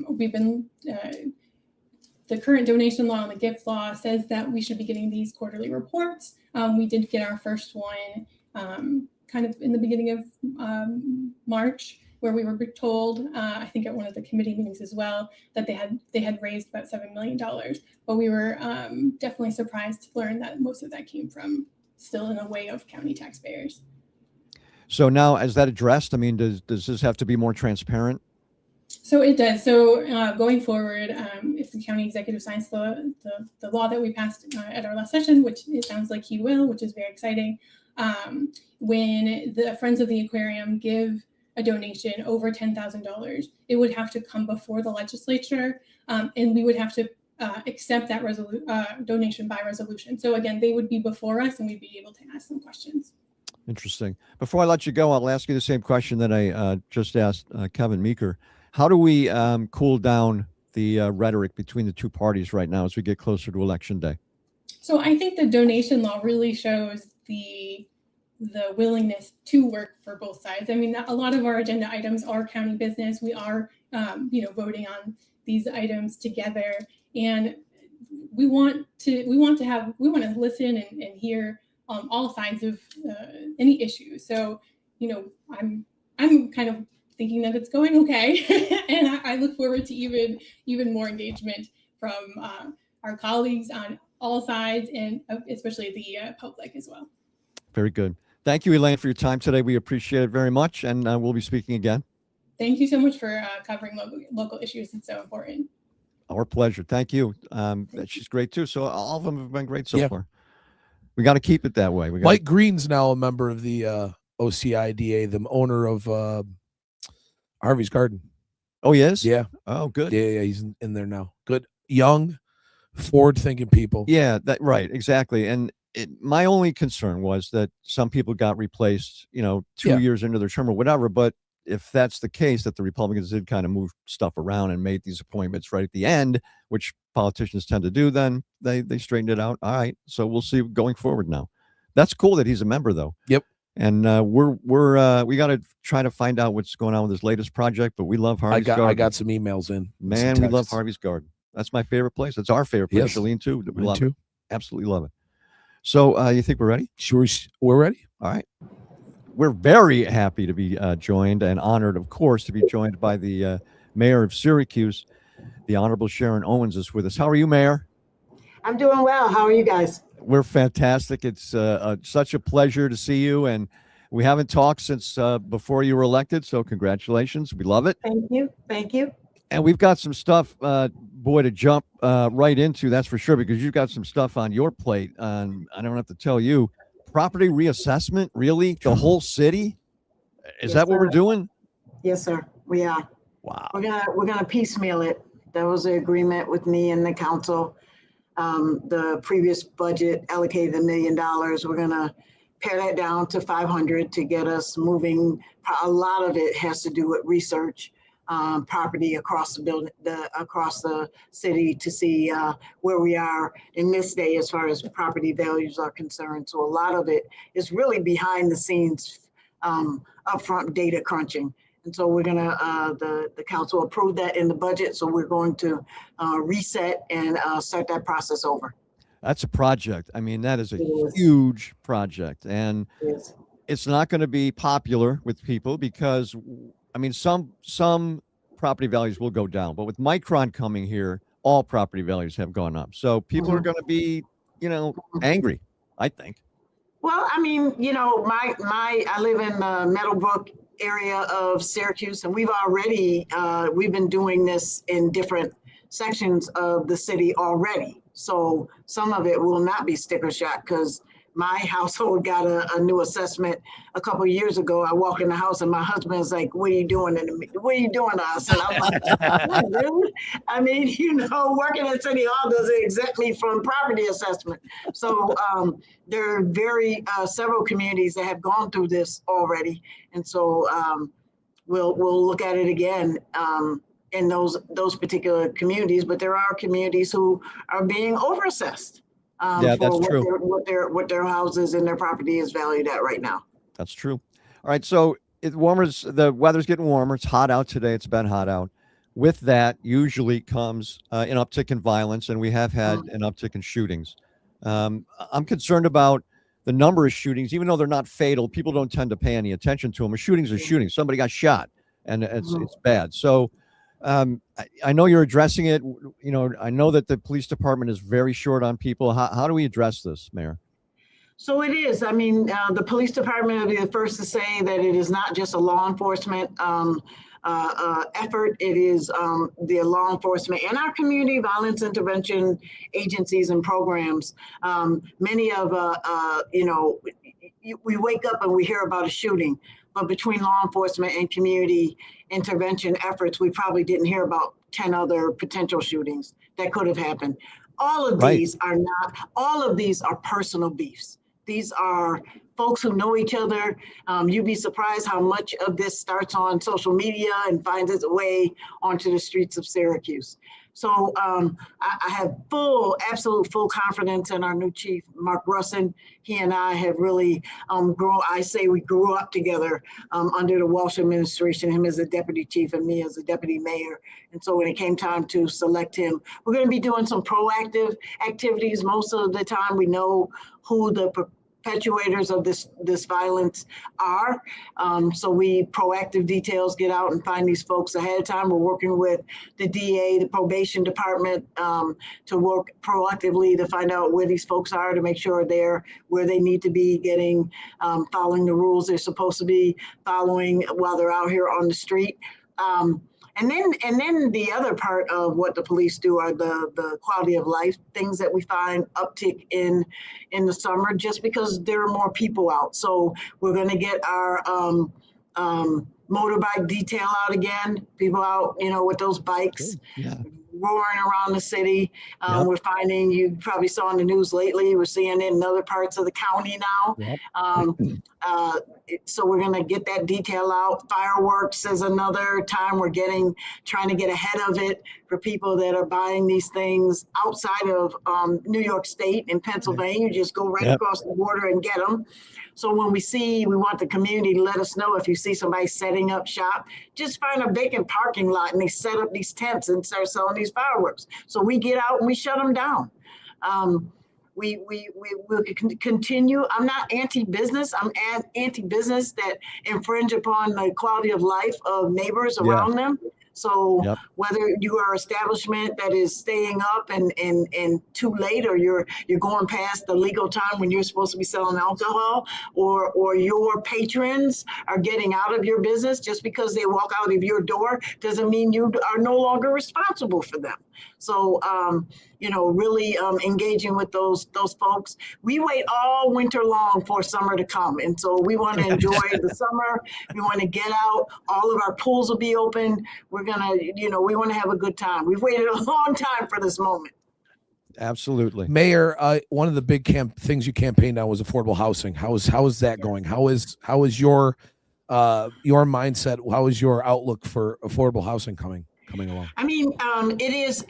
E: we've been. The current donation law and the gift law says that we should be getting these quarterly reports. We did get our first one kind of in the beginning of March, where we were told, I think at one of the committee meetings as well, that they had raised about $7 million. But we were definitely surprised to learn that most of that came from still in a way of county taxpayers.
A: So now, is that addressed? I mean, does this have to be more transparent?
E: So it does. So going forward, if the county executive signs the law that we passed at our last session, which it sounds like he will, which is very exciting, when the Friends of the Aquarium give a donation over $10,000, it would have to come before the legislature, and we would have to accept that donation by resolution. So again, they would be before us, and we'd be able to ask them questions.
A: Interesting. Before I let you go, I'll ask you the same question that I just asked Kevin Meeker. How do we cool down the rhetoric between the two parties right now as we get closer to Election Day?
E: So I think the donation law really shows the willingness to work for both sides. I mean, a lot of our agenda items are county business. We are, voting on these items together, and we want to listen and hear all sides of any issue. So, I'm kind of thinking that it's going okay, and I look forward to even more engagement from our colleagues on all sides, and especially the public as well.
A: Very good. Thank you, Elaine, for your time today. We appreciate it very much, and we'll be speaking again.
E: Thank you so much for covering local issues. It's so important.
A: Our pleasure. Thank you. She's great too. So all of them have been great so far. We got to keep it that way.
B: Mike Green's now a member of the OCIDA, the owner of Harvey's Garden.
A: Oh, yes?
B: Yeah.
A: Oh, good.
B: Yeah, he's in there now. Good, young, forward-thinking people.
A: Yeah, right, exactly. And my only concern was that some people got replaced, 2 years into their term or whatever. But if that's the case, that the Republicans did kind of move stuff around and made these appointments right at the end, which politicians tend to do, then they straightened it out. All right, so we'll see going forward now. That's cool that he's a member, though.
B: Yep.
A: And we got to try to find out what's going on with his latest project. But we love Harvey's Garden.
B: I got some emails in.
A: Man, we love Harvey's Garden. That's my favorite place. It's our favorite place, Elaine, too. We love it. Absolutely love it. So you think we're ready?
B: Sure, we're ready.
A: All right. We're very happy to be joined and honored, of course, to be joined by the mayor of Syracuse, the Honorable Sharon Owens is with us. How are you, Mayor?
F: I'm doing well. How are you guys?
A: We're fantastic. It's such a pleasure to see you. And we haven't talked since before you were elected. So congratulations. We love it.
F: Thank you. Thank you.
A: And we've got some stuff, to jump right into. That's for sure, because you've got some stuff on your plate. I don't have to tell you. Property reassessment, really? The whole city? Is that what we're doing?
F: Yes, sir. We are.
A: Wow.
F: We're gonna piecemeal it. That was the agreement with me and the council. The previous budget allocated $1 million. We're gonna pare that down to 500 to get us moving. A lot of it has to do with research, property across across the city to see where we are in this day as far as property values are concerned. So a lot of it is really behind the scenes, upfront data crunching. And so we're gonna the council approved that in the budget. So we're going to reset and start that process over.
A: That's a project. I mean, that is a huge project, and it's not going to be popular with people because, I mean, some property values will go down, but with Micron coming here, all property values have gone up. So people are going to be, angry, I think.
F: Well, I mean, I live in the Meadowbrook area of Syracuse, and we've been doing this in different sections of the city already. So some of it will not be sticker shock because my household got a new assessment a couple of years ago. I walk in the house and my husband's like, "What are you doing what are you doing to us?" And I'm like, "What, dude?" I mean, working at City Hall doesn't exempt me from property assessment. So there are several communities that have gone through this already. And so we'll look at it again in those particular communities, but there are communities who are being overassessed.
A: Yeah, that's true.
F: What their houses and their property is valued at right now.
A: That's true. All right, so the weather's getting warmer. It's hot out today. It's been hot out. With that, usually comes an uptick in violence, and we have had an uptick in shootings. I'm concerned about the number of shootings, even though they're not fatal. People don't tend to pay any attention to them. A shooting's a shooting. Somebody got shot, and it's bad. So I know you're addressing it. I know that the police department is very short on people. How do we address this, Mayor?
F: So it is. I mean, the police department will be the first to say that it is not just a law enforcement effort. It is the law enforcement and our community violence intervention agencies and programs. Many of, we wake up and we hear about a shooting, but between law enforcement and community intervention efforts, we probably didn't hear about 10 other potential shootings that could have happened. All of these are not, all of these are personal beefs. These are folks who know each other. You'd be surprised how much of this starts on social media and finds its way onto the streets of Syracuse. So I have absolute full confidence in our new chief, Mark Russin. He and I have really we grew up together under the Walsh administration, him as a deputy chief and me as a deputy mayor. And so when it came time to select him, we're going to be doing some proactive activities. Most of the time we know who the perpetuators of this violence are. So we proactive details get out and find these folks ahead of time. We're working with the DA, the probation department, to work proactively to find out where these folks are, to make sure they're where they need to be getting, following the rules they're supposed to be following while they're out here on the street. And then the other part of what the police do are the quality of life things that we find uptick in the summer, just because there are more people out. So we're going to get our motorbike detail out again. People out, with those bikes.
A: Yeah.
F: Roaring around the city. We're finding, you probably saw in the news lately, we're seeing it in other parts of the county now. Yep. So we're going to get that detail out. Fireworks is another time we're trying to get ahead of it for people that are buying these things outside of New York State and Pennsylvania. You just go right across the border and get them. So when we want the community to let us know if you see somebody setting up shop, just find a vacant parking lot and they set up these tents and start selling these fireworks. So we get out and we shut them down. We will continue. I'm not anti-business. I'm anti-business that infringe upon the quality of life of neighbors around them. So whether you are an establishment that is staying up and too late, or you're going past the legal time when you're supposed to be selling alcohol, or your patrons are getting out of your business just because they walk out of your door, doesn't mean you are no longer responsible for them. So, really engaging with those folks. We wait all winter long for summer to come. And so we want to enjoy the summer. We want to get out. All of our pools will be open. We're going to, we want to have a good time. We've waited a long time for this moment.
A: Absolutely.
B: Mayor, one of the big things you campaigned on was affordable housing. How is that going? How is your mindset? How is your outlook for affordable housing coming along?
F: I mean, it is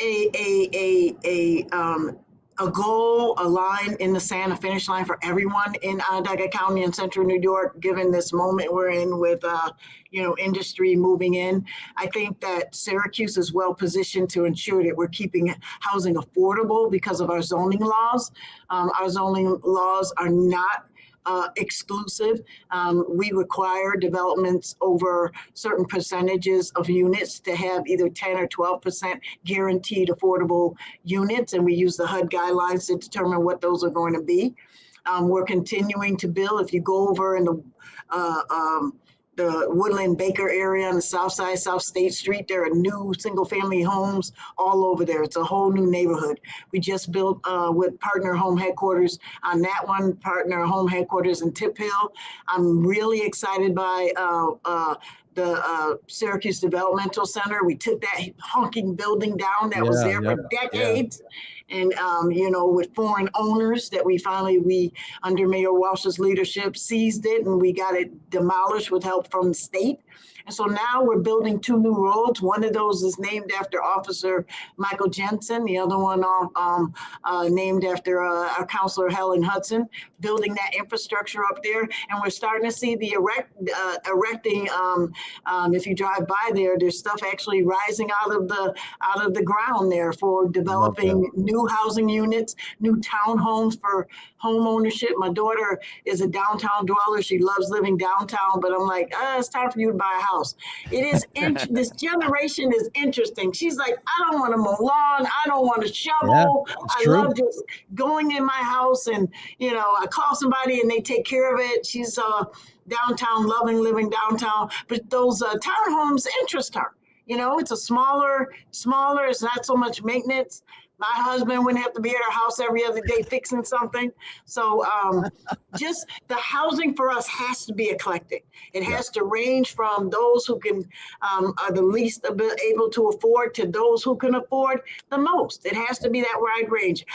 F: a goal, a line in the sand, a finish line for everyone in Onondaga County and Central New York, given this moment we're in with, industry moving in. I think that Syracuse is well positioned to ensure that we're keeping housing affordable because of our zoning laws. Our zoning laws are not exclusive. We require developments over certain percentages of units to have either 10 or 12% guaranteed affordable units, and we use the HUD guidelines to determine what those are going to be. We're continuing to build. If you go over in the Woodland Baker area on the south side, South State Street, there are new single family homes all over there. It's a whole new neighborhood. We just built with Partner Home Headquarters on that one, Partner Home Headquarters in Tip Hill. I'm really excited by the Syracuse Developmental Center. We took that honking building down that was there for decades. And, with foreign owners that we under Mayor Walsh's leadership, seized it, and we got it demolished with help from the state. And so now we're building 2 new roads. One of those is named after Officer Michael Jensen. The other one named after our counselor, Helen Hudson, building that infrastructure up there. And we're starting to see the erecting. If you drive by there, there's stuff actually rising out of the ground there for developing new housing units, new townhomes for home ownership. My daughter is a downtown dweller. She loves living downtown, but I'm like, it's time for you to buy a house. It is, this generation is interesting. She's like, I don't want to mow lawn. I don't want to shovel. I love just going in my house and, I call somebody and they take care of it. She's downtown, loving living downtown, but those townhomes interest her. You know, it's a smaller, it's not so much maintenance. My husband wouldn't have to be at our house every other day fixing something. So just the housing for us has to be eclectic. It has to range from those who can are the least able to afford to those who can afford the most. It has to be that wide range.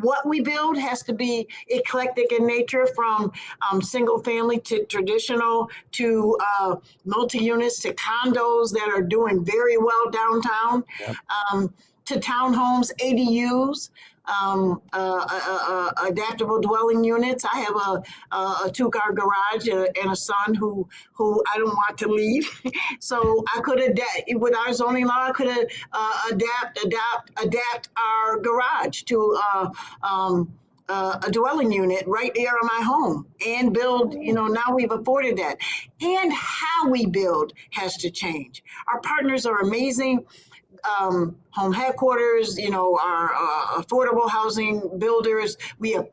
F: What we build has to be eclectic in nature, from single family to traditional to multi-units to condos that are doing very well downtown. Yep. To townhomes, ADUs, adaptable dwelling units. I have a 2-car garage and a son who I don't want to leave. So I could adapt with our zoning law. I could adapt our garage to a dwelling unit right there in my home and build. You know, now we've afforded that, and how we build has to change. Our partners are amazing. Home headquarters, you know, our affordable housing builders. We have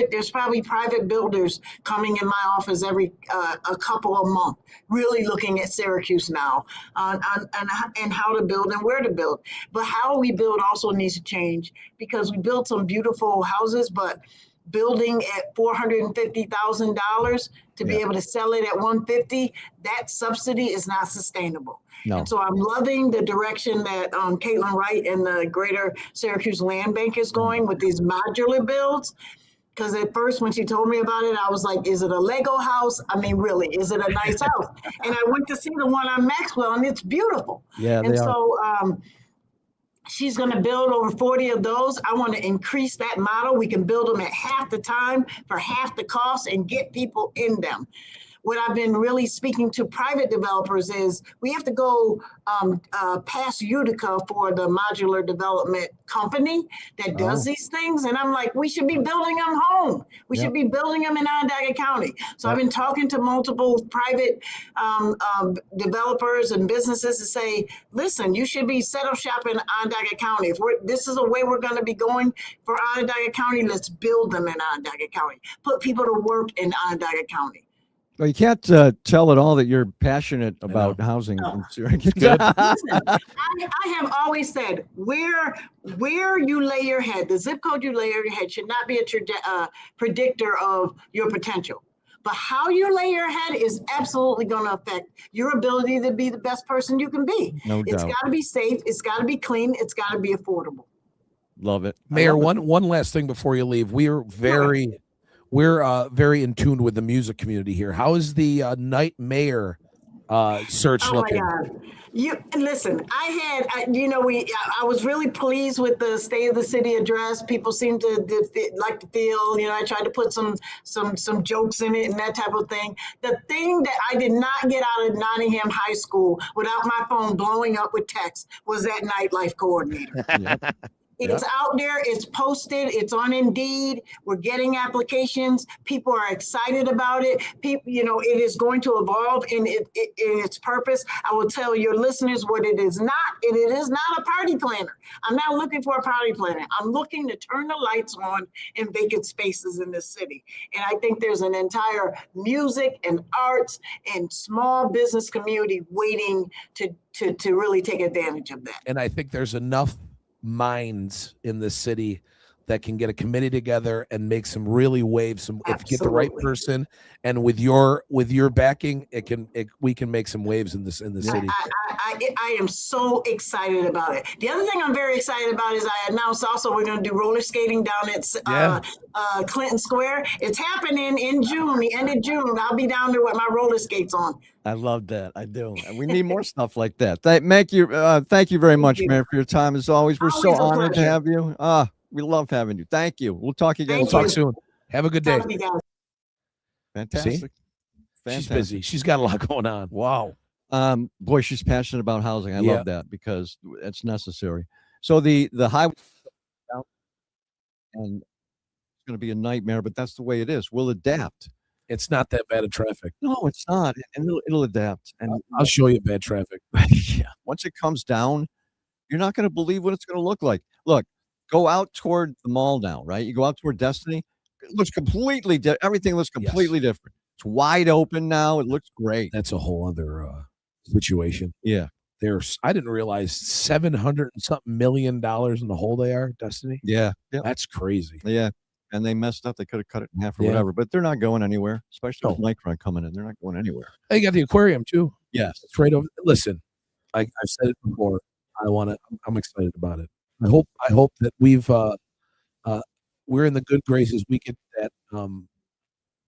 F: there's probably private builders coming in my office every a couple of months, really looking at Syracuse now and how to build and where to build. But how we build also needs to change, because we built some beautiful houses, but building at $450,000 to be able to sell it at $150,000, that subsidy is not sustainable. No. And so I'm loving the direction that Caitlin Wright and the Greater Syracuse Land Bank is going with these modular builds. Because at first, when she told me about it, I was like, is it a Lego house? I mean, really, is it a nice house? And I went to see the one on Maxwell, and it's beautiful. Yeah, and so she's going to build over 40 of those. I want to increase that model. We can build them at half the time for half the cost and get people in them. What I've been really speaking to private developers is we have to go past Utica for the modular development company that does these things. And I'm like, we should be building them home. We should be building them in Onondaga County. So I've been talking to multiple private developers and businesses to say, listen, you should be set up shop in Onondaga County. If this is a way we're going to be going for Onondaga County, let's build them in Onondaga County. Put people to work in Onondaga County.
A: Well, you can't tell at all that you're passionate about housing in Syracuse.
F: Listen, I have always said, where you lay your head, the zip code you lay your head should not be a predictor of your potential. But how you lay your head is absolutely going to affect your ability to be the best person you can be. No doubt. It's got to be safe. It's got to be clean. It's got to be affordable.
A: Love it.
B: Mayor, one last thing before you leave. We're very in tune with the music community here. How is the night mayor search looking?
F: Oh my God. Listen, I was really pleased with the State of the City address. People seem to like to feel, I tried to put some jokes in it and that type of thing. The thing that I did not get out of Nottingham High School without my phone blowing up with text was that nightlife coordinator. Yep. It's out there, it's posted, it's on Indeed. We're getting applications. People are excited about it. People, it is going to evolve in its purpose. I will tell your listeners what it is not. It is not a party planner. I'm not looking for a party planner. I'm looking to turn the lights on in vacant spaces in this city. And I think there's an entire music and arts and small business community waiting to really take advantage of that.
B: And I think there's enough minds in this city that can get a committee together and make some really waves. If you get the right person, and with your backing, we can make some waves in the city.
F: I am so excited about it. The other thing I'm very excited about is I announced also we're going to do roller skating down at Clinton Square. It's happening in June, the end of June. I'll be down there with my roller skates on.
A: I love that. I do. We need more stuff like that. Thank you very much, Mayor, for your time. As always, we're so honored to have you. We love having you. Thank you. We'll talk again.
B: We'll talk soon. Have a good day.
A: Fantastic.
B: See? She's busy. She's got a lot going on.
A: Wow. Boy, she's passionate about housing. I love that because it's necessary. So the highway, and it's going to be a nightmare, but that's the way it is. We'll adapt.
B: It's not that bad of traffic.
A: No, it's not. And it'll adapt. And
B: I'll show you bad traffic.
A: Yeah. Once it comes down, you're not going to believe what it's going to look like. Look, go out toward the mall now, right? You go out toward Destiny. It looks completely everything looks completely different. It's wide open now. It looks great.
B: That's a whole other situation.
A: Yeah.
B: I didn't realize $700 and something million in the hole they are, Destiny.
A: Yeah.
B: That's crazy.
A: Yeah. And they messed up. They could have cut it in half or
B: Yeah.
A: whatever, but they're not going anywhere, especially
B: No.
A: with Micron coming in. They're not going anywhere.
B: They got the aquarium too.
A: Yes.
B: It's right over. Listen, I've said it before. I'm excited about it. I hope that we're in the good graces. We get that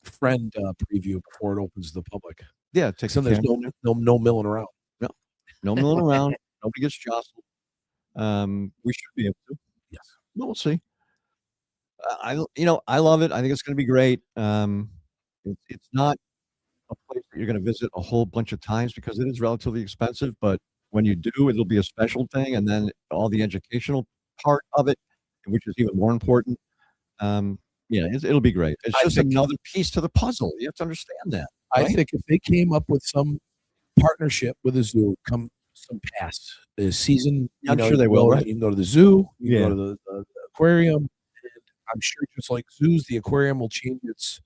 B: friend preview before it opens to the public.
A: Yeah. Take
B: So there's no milling around.
A: No milling around. Nobody gets jostled. We should be able to.
B: Yes.
A: Well, we'll see. I love it. I think it's going to be great. It's not a place that you're going to visit a whole bunch of times because it is relatively expensive. But when you do, it'll be a special thing, and then all the educational part of it, which is even more important. It'll be great. It's just another piece to the puzzle. You have to understand that.
B: Right? I think if they came up with some partnership with the zoo, some pass the season.
A: I'm sure they will. Right?
B: You can go to the zoo. You can go to the aquarium. And I'm sure just like zoos, the aquarium will change its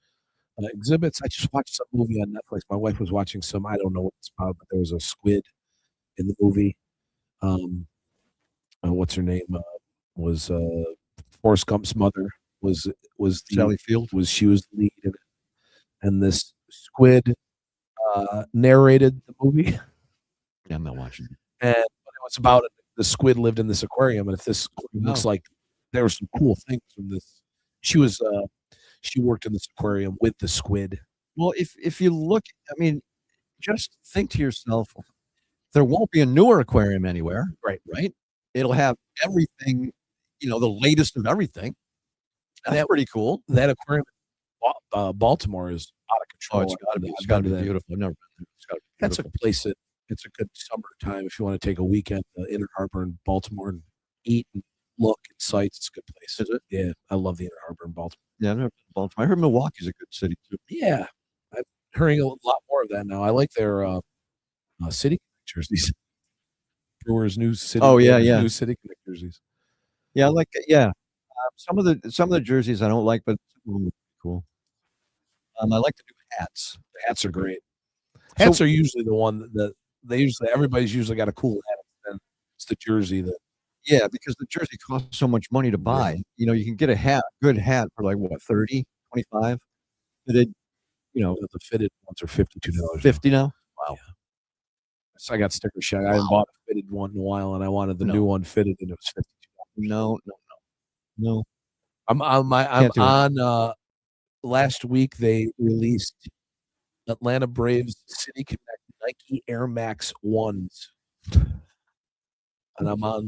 B: exhibits. I just watched some movie on Netflix. My wife was watching some. I don't know what it's about, but there was a squid in the movie. What's her name? Was Forrest Gump's mother was
A: Sally Field.
B: She was the lead in it, and this squid narrated the movie.
A: Yeah, I'm not watching it.
B: And it was about it. The squid lived in this aquarium, and if this looks like there were some cool things from this. She worked in this aquarium with the squid.
A: Well, if you look, I mean, just think to yourself, there won't be a newer aquarium anywhere. Right. It'll have everything, the latest of everything. That's pretty cool.
B: That aquarium in Baltimore is out of control.
A: It's got to be beautiful. I've never been there.
B: That's a place that it's a good summertime if you want to take a weekend to Inner Harbor in Baltimore and eat and look at sites. It's a good place.
A: Is it?
B: Yeah, I love the Inner Harbor in Baltimore.
A: Yeah, I've never been to Baltimore. I heard Milwaukee's a good city too.
B: Yeah, I'm hearing a lot more of that now. I like their City Connect jerseys. Brewers New City.
A: Oh yeah.
B: New City Connect jerseys.
A: Yeah, I like it. Yeah. Some of the jerseys I don't like, but some of them are cool. I like the new hats.
B: The hats are great. Hats are usually the one that everybody's usually got a cool hat, and it's the jersey that.
A: Yeah, because the jersey costs so much money to buy. You can get a good hat for like what, 30, 25? Fitted,
B: the fitted ones are $52.
A: 50 now? Wow.
B: Yeah. So I got sticker shock. I haven't bought a fitted one in a while, and I wanted the new one fitted, and it was $52.
A: No.
B: I'm on. Last week they released Atlanta Braves City Connect Nike Air Max 1s. And I'm on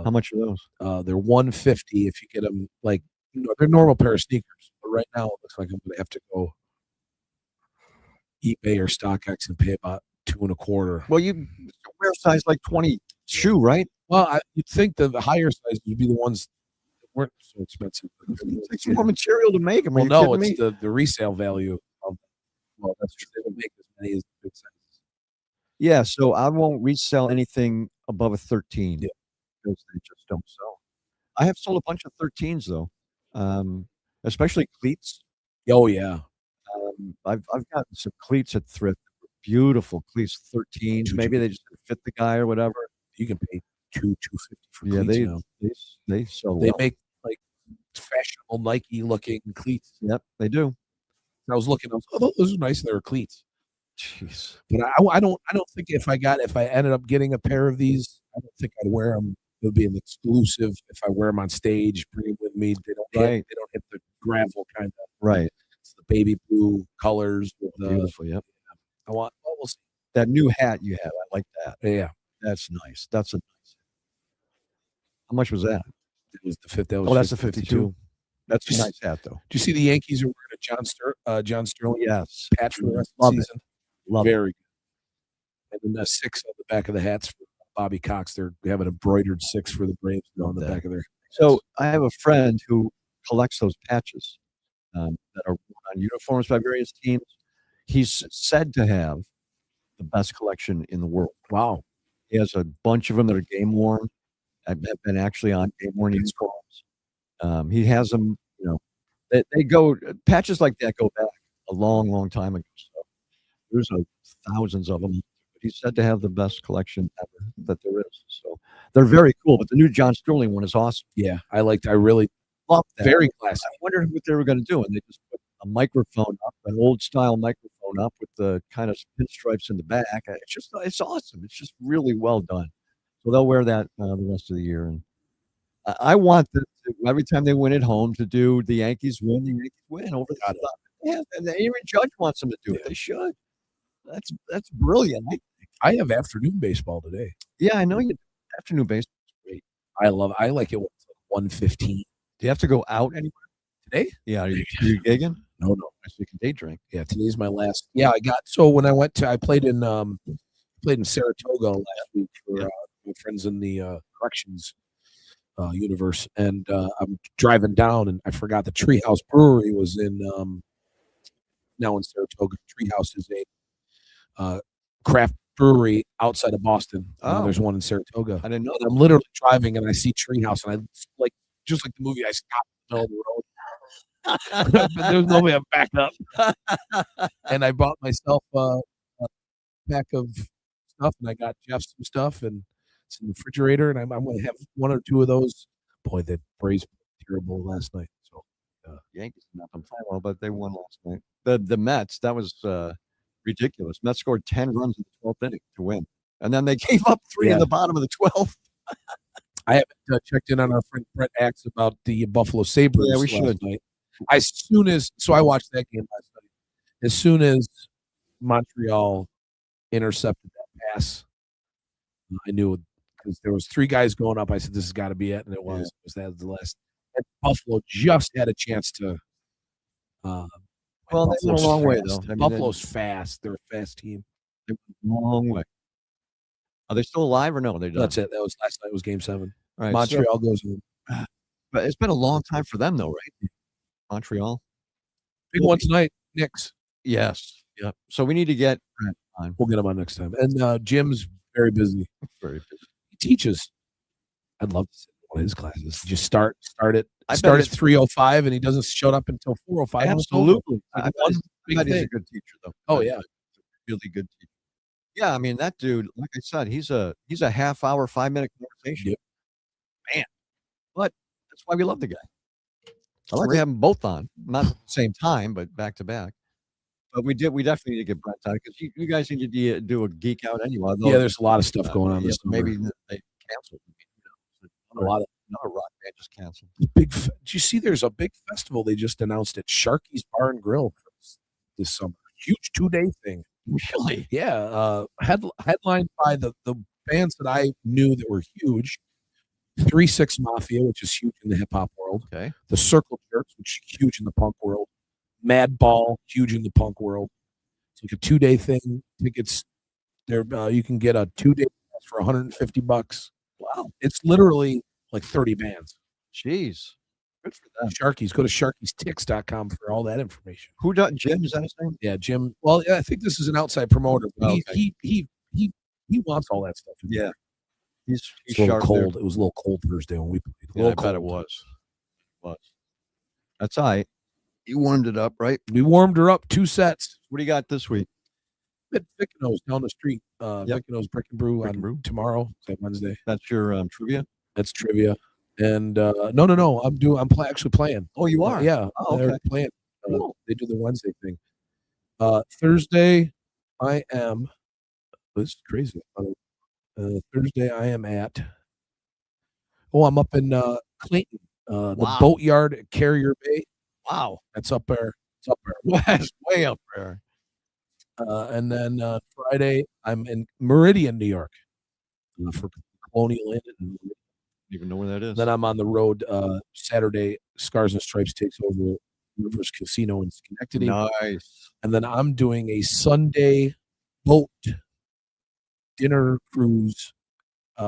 A: how much are those?
B: They're $150 if you get them they're normal pair of sneakers. But right now it looks like I'm going to have to go eBay or StockX and pay about $2.25.
A: Well, you wear size like 20 shoe, right?
B: Well, you'd think the higher sizes would be the ones that weren't so expensive.
A: It takes more material to make them.
B: Well, no, it's the resale value of. Well, that's true. They don't make as many as the big sizes.
A: Yeah, so I won't resell anything above a 13 because they just don't sell. I have sold a bunch of 13s though, especially cleats.
B: Oh yeah,
A: I've gotten some cleats at thrift, beautiful cleats, 13s. Maybe they just didn't fit the guy or whatever.
B: You can pay $250 for cleats.
A: Yeah, they sell.
B: They make like fashionable Nike looking cleats.
A: Yep, they do.
B: I was looking. Those are nice. They were cleats.
A: Jeez.
B: But I don't think if I ended up getting a pair of these, I don't think I'd wear them. It would be an exclusive. If I wear them on stage, bring them with me. They don't hit the gravel kind of.
A: Right.
B: It's the baby blue colors with the.
A: Beautiful. Yep.
B: We'll see.
A: That new hat you have, I like that.
B: Yeah.
A: That's nice. That's a nice. How much was that?
B: It was the 50.
A: That's the 52. That's a nice hat, though.
B: Do you see the Yankees are wearing a John Sterling patch for the rest of the season? Very good. And then the 6 on the back of the hats for Bobby Cox. They have an embroidered 6 for the Braves on the back of their hats.
A: So I have a friend who collects those patches that are on uniforms by various teams. He's said to have the best collection in the world.
B: Wow.
A: He has a bunch of them that are game worn. I've been actually on game worn uniforms. He has them, they go, patches like that go back a long, long time ago. So there's thousands of them. He's said to have the best collection ever that there is. So they're very cool. But the new John Sterling one is awesome.
B: Yeah, I really
A: Love that.
B: very classy.
A: I wondered what they were going to do, and they just put a microphone up, an old style microphone up with the kind of pinstripes in the back. It's awesome. It's just really well done. So they'll wear that the rest of the year. And I want them to, every time they win at home, to do the Yankees win over the top. Yeah, and Aaron Judge wants them to do it. They should. That's brilliant.
B: I have afternoon baseball today.
A: Yeah, I know you. Afternoon baseball is great.
B: I like it when it's like 1:15.
A: Do you have to go out anywhere
B: today?
A: Yeah, are you gigging?
B: No.
A: I so you can day drink.
B: Yeah, today's my last. Yeah, when I played in Saratoga last week for my friends in the corrections universe, and I'm driving down, and I forgot the Treehouse Brewery was now in Saratoga. Treehouse is a craft brewery outside of Boston. There's one in Saratoga.
A: I didn't know.
B: And I'm literally driving, and I see Treehouse, and I just like the movie. I stopped in the middle of the road. But there's no way I'm back up. And I bought myself a pack of stuff, and I got Jeff some stuff, and it's in the refrigerator, and I'm going to have one or two of those. Boy, the Braves were terrible last night. So
A: Yankees not on fire, well, but they won last night. The Mets, that was ridiculous. Mets scored 10 runs in the 12th inning to win, and then they gave up 3 in the bottom of the 12th.
B: I haven't checked in on our friend Brett Axe about the Buffalo Sabres.
A: Yeah, we should.
B: Night. I watched that game last night. As soon as Montreal intercepted that pass, I knew, because there was 3 guys going up. I said, "This has got to be it," and it was. Yeah. It was that the last. And Buffalo just had a chance to.
A: Well, they went a long way, though. I mean,
B: Buffalo's fast. They're a fast team.
A: They went a long way. Are they still alive or no? They're done.
B: That's it. That was last night. Was Game 7.
A: All right,
B: Montreal goes in.
A: But it's been a long time for them, though, right? Montreal.
B: Big one tonight. Knicks.
A: Yes. Yep. So we need to get Brent on.
B: We'll get him on next time. And Jim's very busy.
A: Very busy.
B: He teaches. I'd love to sit in one of his classes. Just start it.
A: I
B: start at 3:05, and he doesn't show up until 4:05.
A: Absolutely.
B: Like
A: he's a good teacher, though.
B: Oh yeah,
A: really good teacher. Yeah, I mean that dude. Like I said, he's a half-hour, 5-minute conversation.
B: Yep.
A: Man, but that's why we love the guy. I like to have them both on, not at the same time, but back to back. But we definitely need to get Brent on, because you guys need to do a geek out anyway.
B: Yeah, there's a lot of stuff going on this summer.
A: Maybe they canceled.
B: A lot of
A: another rock band just canceled.
B: Did you see? There's a big festival they just announced at Sharky's Bar and Grill this summer. Huge 2-day thing.
A: Really?
B: Yeah. Headlined by the bands that I knew that were huge. 3-6 Mafia, which is huge in the hip hop world.
A: Okay.
B: The Circle Jerks, which is huge in the punk world. Madball, huge in the punk world. It's like a 2-day thing. Tickets, there you can get a 2-day pass for $150. Wow. It's literally like 30 bands.
A: Jeez. Good for them.
B: Sharkies. Go to sharkiestix.com for all that information.
A: Who does Jim? Is that his name?
B: Yeah, Jim. Well, yeah, I think this is an outside promoter. But
A: okay.
B: He wants all that stuff.
A: Yeah. He's
B: a little cold.
A: There.
B: It was a little cold Thursday when we played.
A: Yeah, I bet it was. That's all right. You warmed it up, right?
B: We warmed her up 2 sets.
A: What do you got this week?
B: At Vicino's down the street. Vicino's Brick and Brew on tomorrow. Is that Wednesday?
A: That's your trivia?
B: That's trivia. And no. I'm actually playing.
A: Oh, you are?
B: Yeah.
A: Oh, okay.
B: They're playing.
A: Cool.
B: They do the Wednesday thing. Thursday, I am. This is crazy. Thursday, I am at. Oh, I'm up in Clayton, the boatyard at Carrier Bay.
A: Wow,
B: that's up there. It's up there.
A: That's way up there.
B: And then Friday, I'm in Meridian, New York, for Colonial Inn. And
A: even know where that is.
B: Then I'm on the road Saturday. Scars and Stripes takes over Rivers Casino in Schenectady.
A: Nice.
B: And then I'm doing a Sunday boat dinner cruise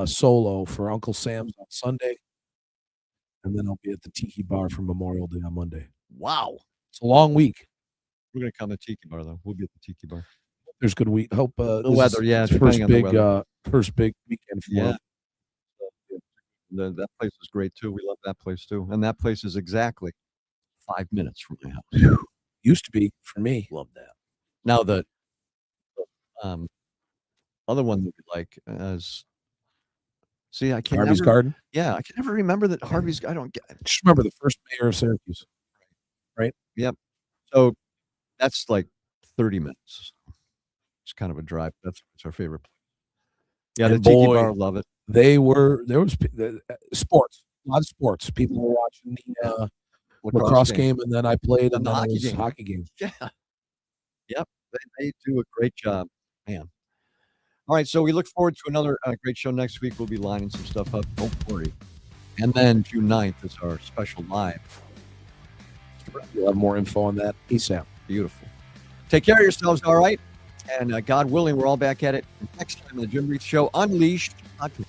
B: solo for Uncle Sam's on Sunday. And then I'll be at the Tiki Bar for Memorial Day on Monday.
A: Wow.
B: It's a long week.
A: We're going to come to Tiki Bar, though. We'll be at the Tiki Bar.
B: There's good week. Hope
A: the weather, yeah.
B: First big weekend for
A: yeah. That place is great, too. We love that place, too. And that place is exactly 5 minutes from my house.
B: Used to be for me.
A: Love that. Now the um, other one that we like is, see, I can't
B: Harvey's
A: never,
B: Garden.
A: yeah, I can never remember that Harvey's. I don't get.
B: Just remember the first mayor of Syracuse.
A: Yep. So that's like 30 minutes. It's kind of a drive. That's our favorite place. Yeah, the
B: And
A: Tiki
B: boy,
A: Bar, love it.
B: there was sports, a lot of sports. People were watching the lacrosse game, and then I played, and
A: the
B: then
A: hockey
B: it was
A: game.
B: hockey game.
A: Yeah. Yep. They do a great job, man. All right, so we look forward to another great show next week. We'll be lining some stuff up. Don't worry. And then June 9th is our special live.
B: We'll have more info on that ASAP.
A: Beautiful. Take care of yourselves, all right? And God willing, we're all back at it next time on the Jim Reith Show Unleashed podcast.